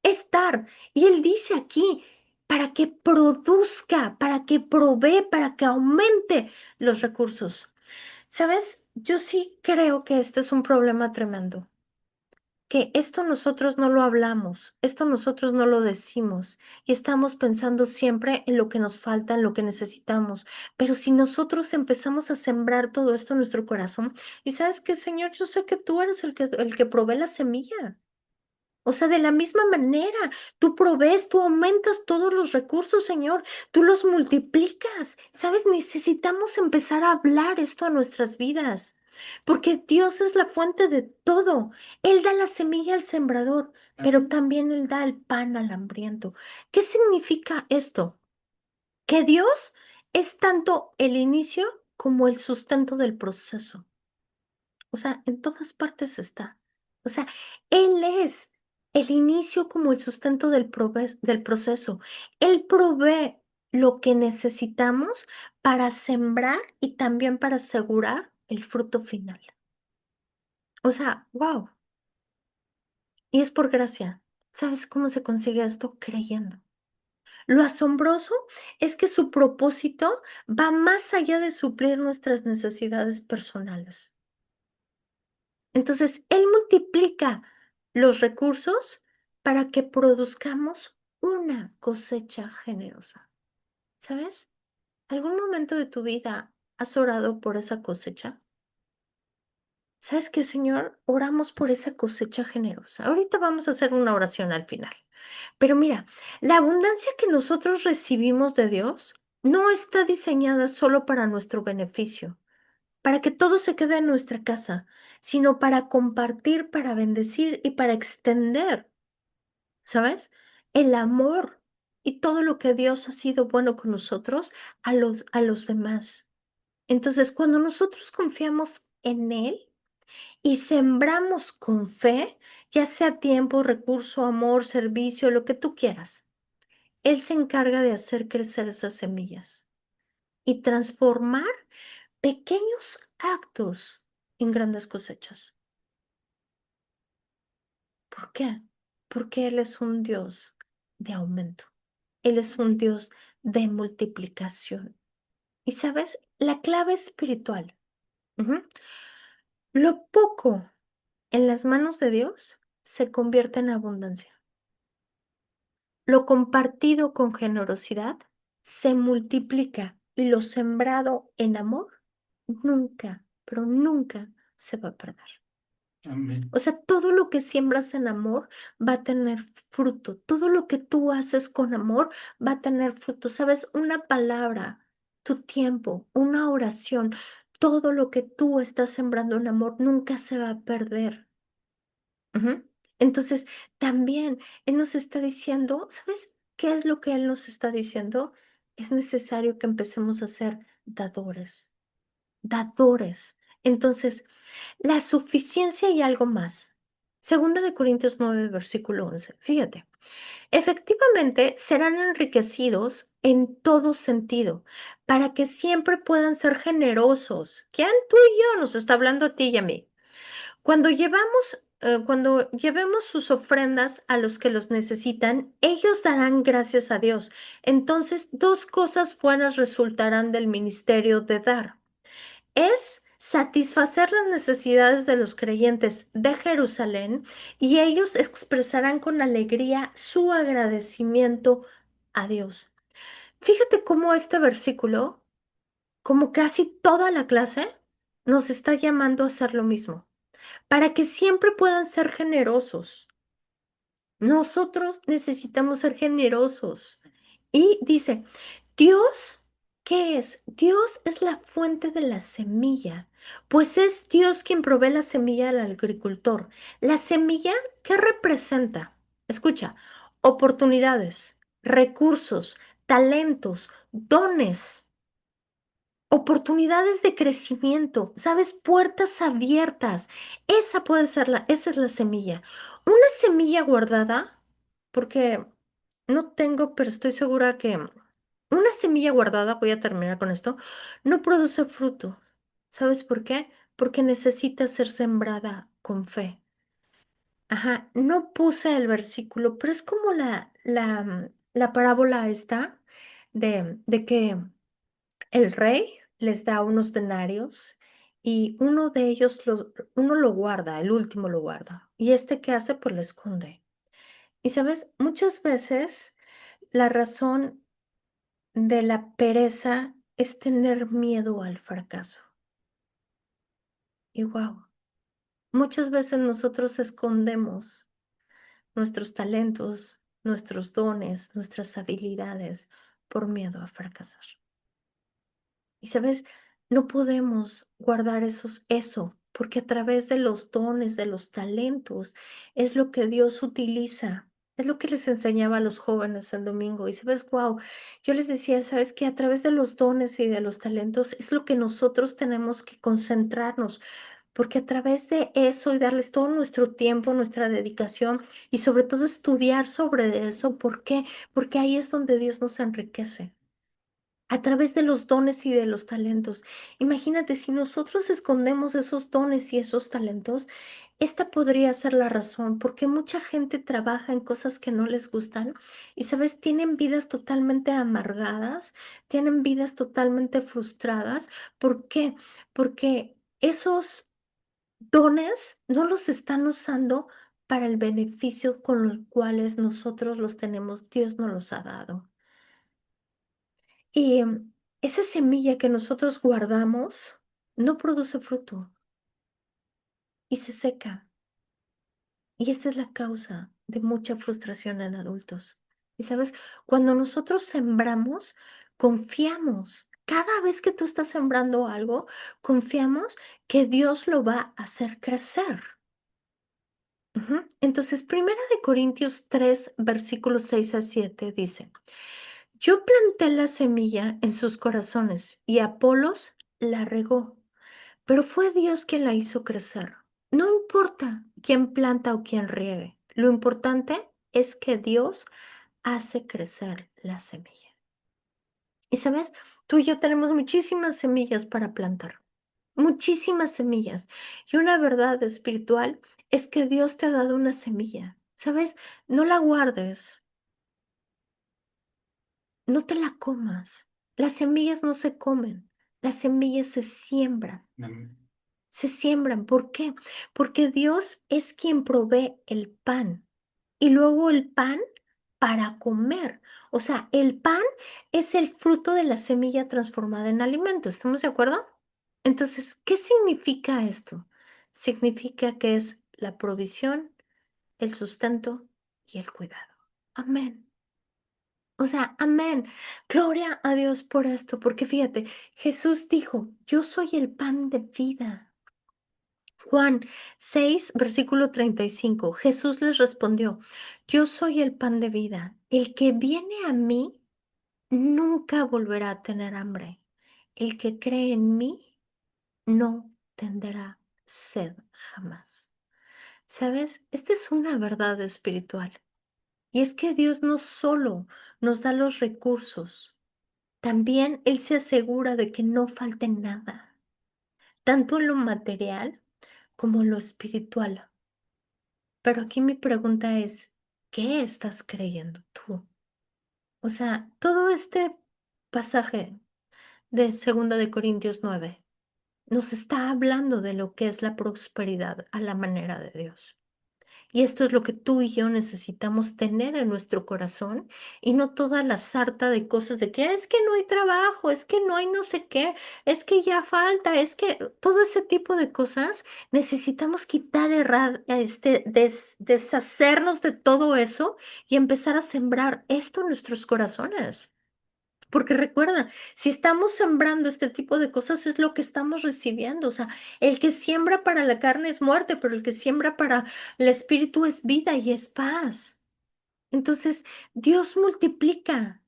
Estar. Y él dice aquí, para que produzca, para que provee, para que aumente los recursos. ¿Sabes? Yo sí creo que este es un problema tremendo, que esto nosotros no lo hablamos, esto nosotros no lo decimos y estamos pensando siempre en lo que nos falta, en lo que necesitamos. Pero si nosotros empezamos a sembrar todo esto en nuestro corazón, y sabes que, Señor, yo sé que tú eres el que provee la semilla. O sea, de la misma manera, tú provees, tú aumentas todos los recursos, Señor, tú los multiplicas. ¿Sabes? Necesitamos empezar a hablar esto a nuestras vidas, porque Dios es la fuente de todo. Él da la semilla al sembrador, pero también Él da el pan al hambriento. ¿Qué significa esto? Que Dios es tanto el inicio como el sustento del proceso. O sea, en todas partes está. O sea, Él es el inicio como el sustento del proceso. Él provee lo que necesitamos para sembrar y también para asegurar el fruto final. O sea, wow. Y es por gracia. ¿Sabes cómo se consigue esto? Creyendo. Lo asombroso es que su propósito va más allá de suplir nuestras necesidades personales. Entonces, Él multiplica los recursos para que produzcamos una cosecha generosa. ¿Sabes? ¿Algún momento de tu vida has orado por esa cosecha? ¿Sabes qué, Señor? Oramos por esa cosecha generosa. Ahorita vamos a hacer una oración al final. Pero mira, la abundancia que nosotros recibimos de Dios no está diseñada solo para nuestro beneficio, para que todo se quede en nuestra casa, sino para compartir, para bendecir y para extender, ¿sabes? El amor y todo lo que Dios ha sido bueno con nosotros a los demás. Entonces, cuando nosotros confiamos en Él y sembramos con fe, ya sea tiempo, recurso, amor, servicio, lo que tú quieras, Él se encarga de hacer crecer esas semillas y transformar pequeños actos en grandes cosechas. ¿Por qué? Porque Él es un Dios de aumento. Él es un Dios de multiplicación. Y sabes, la clave espiritual. Ujú. Lo poco en las manos de Dios se convierte en abundancia. Lo compartido con generosidad se multiplica y lo sembrado en amor nunca, pero nunca se va a perder. Amén. O sea, todo lo que siembras en amor va a tener fruto. Todo lo que tú haces con amor va a tener fruto. ¿Sabes? Una palabra, tu tiempo, una oración, todo lo que tú estás sembrando en amor nunca se va a perder. Ujú. Entonces, también Él nos está diciendo, ¿sabes qué es lo que Él nos está diciendo? Es necesario que empecemos a ser dadores, dadores. Entonces, la suficiencia y algo más. Segunda de Corintios 9, versículo 11. Fíjate, efectivamente serán enriquecidos en todo sentido, para que siempre puedan ser generosos. ¿Quién? Tú y yo, nos está hablando a ti y a mí. Cuando llevemos sus ofrendas a los que los necesitan, ellos darán gracias a Dios. Entonces, dos cosas buenas resultarán del ministerio de dar. Es satisfacer las necesidades de los creyentes de Jerusalén y ellos expresarán con alegría su agradecimiento a Dios. Fíjate cómo este versículo, como casi toda la clase, nos está llamando a hacer lo mismo para que siempre puedan ser generosos. Nosotros necesitamos ser generosos. Y dice, Dios, ¿qué es? Dios es la fuente de la semilla, pues es Dios quien provee la semilla al agricultor. La semilla, ¿qué representa? Escucha, oportunidades, recursos, talentos, dones. Oportunidades de crecimiento, ¿sabes? Puertas abiertas. Esa es la semilla. Una semilla guardada, porque no tengo, pero estoy segura que una semilla guardada, voy a terminar con esto, no produce fruto. ¿Sabes por qué? Porque necesita ser sembrada con fe. Ajá, no puse el versículo, pero es como la parábola esta de que el rey les da unos denarios y uno lo guarda, el último lo guarda. ¿Y este qué hace? Pues lo esconde. Y sabes, muchas veces la razón de la pereza es tener miedo al fracaso. Y wow, muchas veces nosotros escondemos nuestros talentos, nuestros dones, nuestras habilidades por miedo a fracasar. Y sabes, no podemos guardar eso, porque a través de los dones, de los talentos, es lo que Dios utiliza. Es lo que les enseñaba a los jóvenes el domingo. Y sabes, wow, yo les decía, sabes que a través de los dones y de los talentos es lo que nosotros tenemos que concentrarnos, porque a través de eso y darles todo nuestro tiempo, nuestra dedicación y sobre todo estudiar sobre eso, ¿por qué? Porque ahí es donde Dios nos enriquece a través de los dones y de los talentos. Imagínate, si nosotros escondemos esos dones y esos talentos, esta podría ser la razón porque mucha gente trabaja en cosas que no les gustan y, sabes, tienen vidas totalmente amargadas, tienen vidas totalmente frustradas. ¿Por qué? Porque esos dones no los están usando para el beneficio con los cuales nosotros los tenemos, Dios nos los ha dado. Y esa semilla que nosotros guardamos no produce fruto y se seca. Y esta es la causa de mucha frustración en adultos. Y sabes, cuando nosotros sembramos, confiamos. Cada vez que tú estás sembrando algo, confiamos que Dios lo va a hacer crecer. Ujú. Entonces, Primera de Corintios 3, versículos 6 a 7 dice, yo planté la semilla en sus corazones y Apolos la regó, pero fue Dios quien la hizo crecer. No importa quién planta o quién riegue, lo importante es que Dios hace crecer la semilla. Y sabes, tú y yo tenemos muchísimas semillas para plantar, muchísimas semillas. Y una verdad espiritual es que Dios te ha dado una semilla. ¿Sabes? No la guardes, no te la comas. Las semillas no se comen, las semillas se siembran. Amén. Se siembran. ¿Por qué? Porque Dios es quien provee el pan. Y luego el pan para comer. O sea, el pan es el fruto de la semilla transformada en alimento. ¿Estamos de acuerdo? Entonces, ¿qué significa esto? Significa que es la provisión, el sustento y el cuidado. Amén. O sea, amén. Gloria a Dios por esto, porque fíjate, Jesús dijo, yo soy el pan de vida. Juan 6, versículo 35. Jesús les respondió, yo soy el pan de vida. El que viene a mí nunca volverá a tener hambre. El que cree en mí no tendrá sed jamás. ¿Sabes? Esta es una verdad espiritual. Y es que Dios no solo nos da los recursos, también Él se asegura de que no falte nada, tanto en lo material como en lo espiritual. Pero aquí mi pregunta es, ¿qué estás creyendo tú? O sea, todo este pasaje de 2 de Corintios 9 nos está hablando de lo que es la prosperidad a la manera de Dios. Y esto es lo que tú y yo necesitamos tener en nuestro corazón y no toda la sarta de cosas de que es que no hay trabajo, es que no hay no sé qué, es que ya falta, es que todo ese tipo de cosas necesitamos quitar, deshacernos de todo eso y empezar a sembrar esto en nuestros corazones. Porque recuerda, si estamos sembrando este tipo de cosas es lo que estamos recibiendo. O sea, el que siembra para la carne es muerte, pero el que siembra para el espíritu es vida y es paz. Entonces, Dios multiplica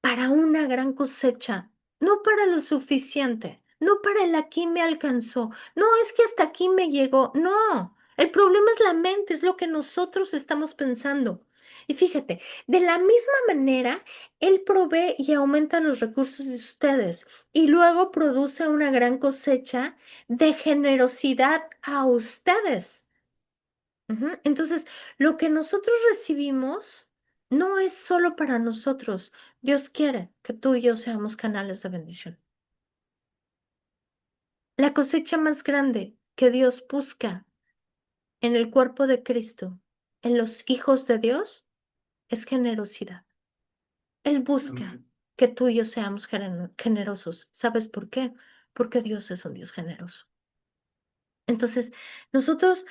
para una gran cosecha, no para lo suficiente, no para el aquí me alcanzó, no es que hasta aquí me llegó, no, el problema es la mente, es lo que nosotros estamos pensando. Y fíjate, de la misma manera, Él provee y aumenta los recursos de ustedes y luego produce una gran cosecha de generosidad a ustedes. Ujú. Entonces, lo que nosotros recibimos no es solo para nosotros. Dios quiere que tú y yo seamos canales de bendición. La cosecha más grande que Dios busca en el cuerpo de Cristo, en los hijos de Dios, es generosidad. Él busca Amén. que tú y yo seamos generosos. ¿Sabes por qué? Porque Dios es un Dios generoso. Entonces, nosotros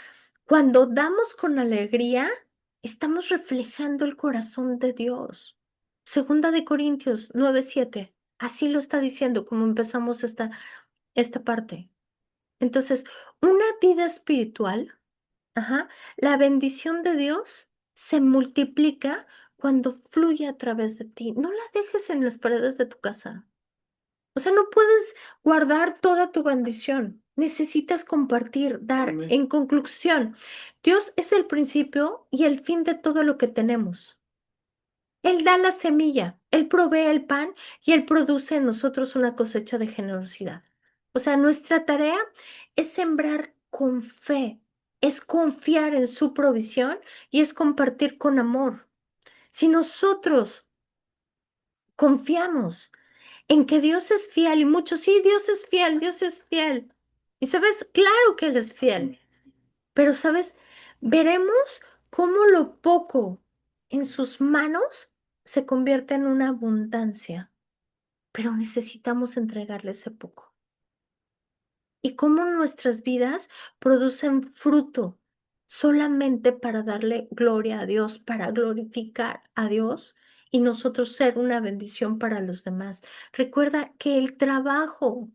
cuando damos con alegría, estamos reflejando el corazón de Dios. 2 de Corintios 9:7. Así lo está diciendo, como empezamos esta parte. Entonces, una vida espiritual, ajá, la bendición de Dios se multiplica cuando fluye a través de ti. No la dejes en las paredes de tu casa. O sea, no puedes guardar toda tu bendición. Necesitas compartir, dar. Amén. En conclusión, Dios es el principio y el fin de todo lo que tenemos. Él da la semilla, Él provee el pan y Él produce en nosotros una cosecha de generosidad. O sea, nuestra tarea es sembrar con fe, es confiar en su provisión y es compartir con amor. Si nosotros confiamos en que Dios es fiel y muchos, sí, Dios es fiel, Dios es fiel. Y sabes, claro que Él es fiel, pero sabes, veremos cómo lo poco en sus manos se convierte en una abundancia, pero necesitamos entregarle ese poco. Y cómo nuestras vidas producen fruto solamente para darle gloria a Dios, para glorificar a Dios y nosotros ser una bendición para los demás. Recuerda que el trabajo,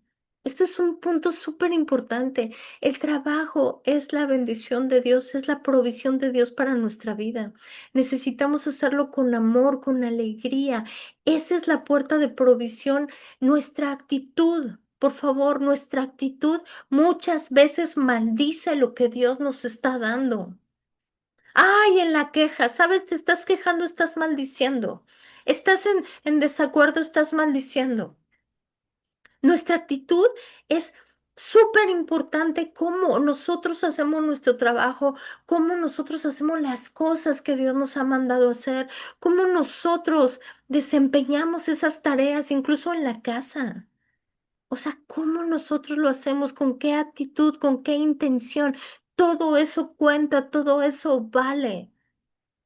esto es un punto súper importante, el trabajo es la bendición de Dios, es la provisión de Dios para nuestra vida. Necesitamos hacerlo con amor, con alegría. Esa es la puerta de provisión, nuestra actitud. Por favor, nuestra actitud muchas veces maldice lo que Dios nos está dando. Ay, en la queja, ¿sabes? Te estás quejando, estás maldiciendo. Estás en desacuerdo, estás maldiciendo. Nuestra actitud es súper importante cómo nosotros hacemos nuestro trabajo, cómo nosotros hacemos las cosas que Dios nos ha mandado hacer, cómo nosotros desempeñamos esas tareas, incluso en la casa. O sea, cómo nosotros lo hacemos, con qué actitud, con qué intención. Todo eso cuenta, todo eso vale.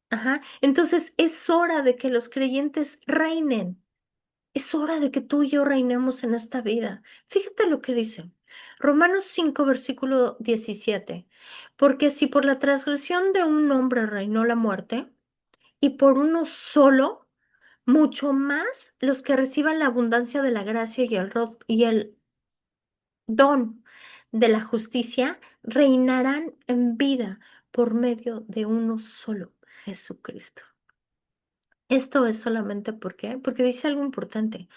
Ajá. Entonces es hora de que los creyentes reinen. Es hora de que tú y yo reinemos en esta vida. Fíjate lo que dice Romanos 5, versículo 17. Porque si por la transgresión de un hombre reinó la muerte, y por uno solo, mucho más los que reciban la abundancia de la gracia y el don de la justicia reinarán en vida por medio de uno solo, Jesucristo. Esto es solamente ¿por qué? Porque dice algo importante.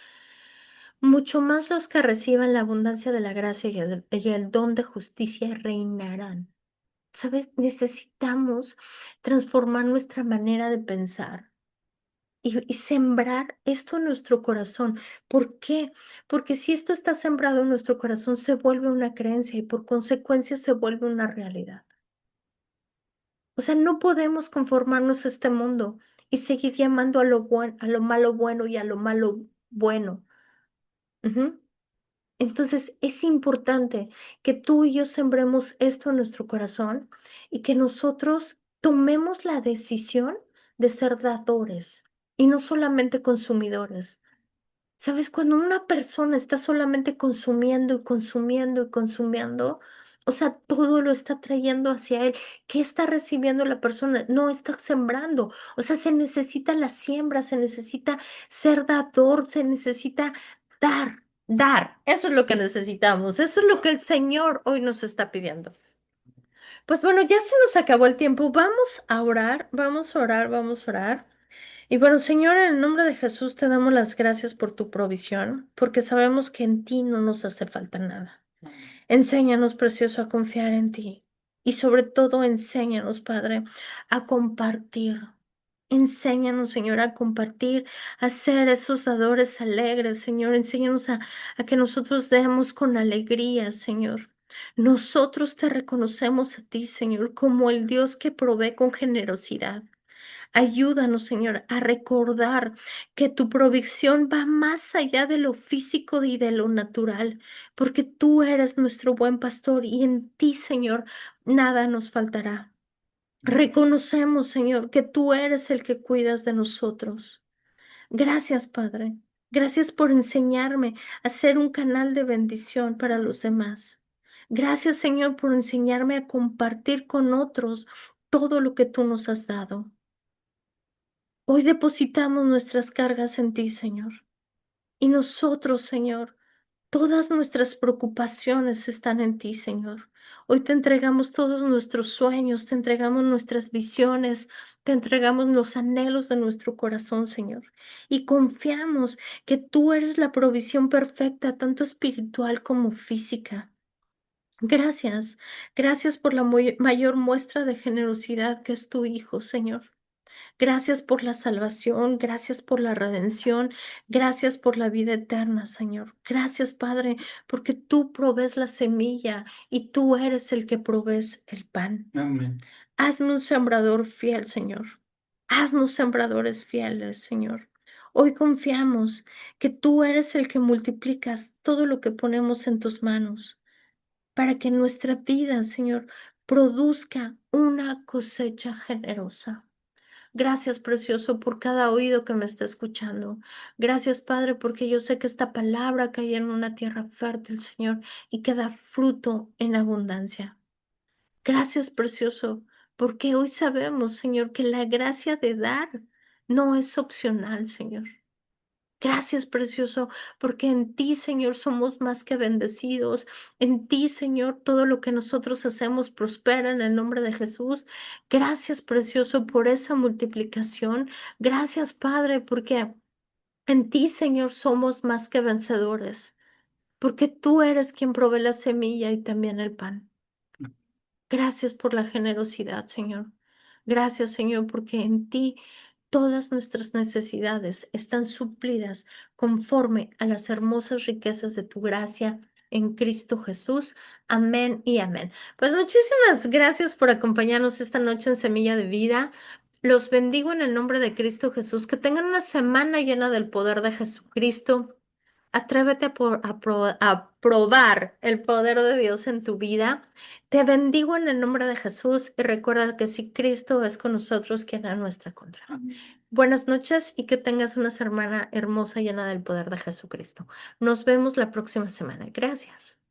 Mucho más los que reciban la abundancia de la gracia y el don de justicia reinarán. ¿Sabes? Necesitamos transformar nuestra manera de pensar y sembrar esto en nuestro corazón. ¿Por qué? Porque si esto está sembrado en nuestro corazón, se vuelve una creencia y por consecuencia se vuelve una realidad. O sea, no podemos conformarnos a este mundo y seguir llamando a lo bueno, a lo malo bueno y a lo malo bueno. Ujú. Entonces, es importante que tú y yo sembremos esto en nuestro corazón y que nosotros tomemos la decisión de ser dadores y no solamente consumidores. ¿Sabes? Cuando una persona está solamente consumiendo y consumiendo y consumiendo, o sea, todo lo está trayendo hacia él. ¿Qué está recibiendo la persona? No está sembrando. O sea, se necesita la siembra, se necesita ser dador, se necesita dar, dar. Eso es lo que necesitamos. Eso es lo que el Señor hoy nos está pidiendo. Pues bueno, ya se nos acabó el tiempo. Vamos a orar, vamos a orar, vamos a orar. Y bueno, Señor, en el nombre de Jesús te damos las gracias por tu provisión, porque sabemos que en ti no nos hace falta nada. Enséñanos, precioso, a confiar en ti. Y sobre todo, enséñanos, Padre, a compartir. Enséñanos, Señor, a compartir, a ser esos dadores alegres, Señor. Enséñanos a que nosotros demos con alegría, Señor. Nosotros te reconocemos a ti, Señor, como el Dios que provee con generosidad. Ayúdanos, Señor, a recordar que tu provisión va más allá de lo físico y de lo natural, porque tú eres nuestro buen pastor y en ti, Señor, nada nos faltará. Reconocemos, Señor, que tú eres el que cuidas de nosotros. Gracias, Padre. Gracias por enseñarme a ser un canal de bendición para los demás. Gracias, Señor, por enseñarme a compartir con otros todo lo que tú nos has dado. Hoy depositamos nuestras cargas en ti, Señor. Y nosotros, Señor, todas nuestras preocupaciones están en ti, Señor. Hoy te entregamos todos nuestros sueños, te entregamos nuestras visiones, te entregamos los anhelos de nuestro corazón, Señor. Y confiamos que tú eres la provisión perfecta, tanto espiritual como física. Gracias, gracias por la mayor muestra de generosidad que es tu Hijo, Señor. Gracias por la salvación, gracias por la redención, gracias por la vida eterna, Señor. Gracias, Padre, porque tú provees la semilla y tú eres el que provees el pan. Amén. Hazme un sembrador fiel, Señor. Haznos sembradores fieles, Señor. Hoy confiamos que tú eres el que multiplicas todo lo que ponemos en tus manos para que nuestra vida, Señor, produzca una cosecha generosa. Gracias, precioso, por cada oído que me está escuchando. Gracias, Padre, porque yo sé que esta palabra cae en una tierra fértil, Señor, y que da fruto en abundancia. Gracias, precioso, porque hoy sabemos, Señor, que la gracia de dar no es opcional, Señor. Gracias, precioso, porque en ti, Señor, somos más que bendecidos. En ti, Señor, todo lo que nosotros hacemos prospera en el nombre de Jesús. Gracias, precioso, por esa multiplicación. Gracias, Padre, porque en ti, Señor, somos más que vencedores, porque tú eres quien provee la semilla y también el pan. Gracias por la generosidad, Señor. Gracias, Señor, porque en ti todas nuestras necesidades están suplidas conforme a las hermosas riquezas de tu gracia en Cristo Jesús. Amén y amén. Pues muchísimas gracias por acompañarnos esta noche en Semilla de Vida. Los bendigo en el nombre de Cristo Jesús. Que tengan una semana llena del poder de Jesucristo. Atrévete a probar el poder de Dios en tu vida. Te bendigo en el nombre de Jesús y recuerda que si Cristo es con nosotros, ¿quién hará nuestra contra? Amén. Buenas noches y que tengas una semana hermosa llena del poder de Jesucristo. Nos vemos la próxima semana. Gracias.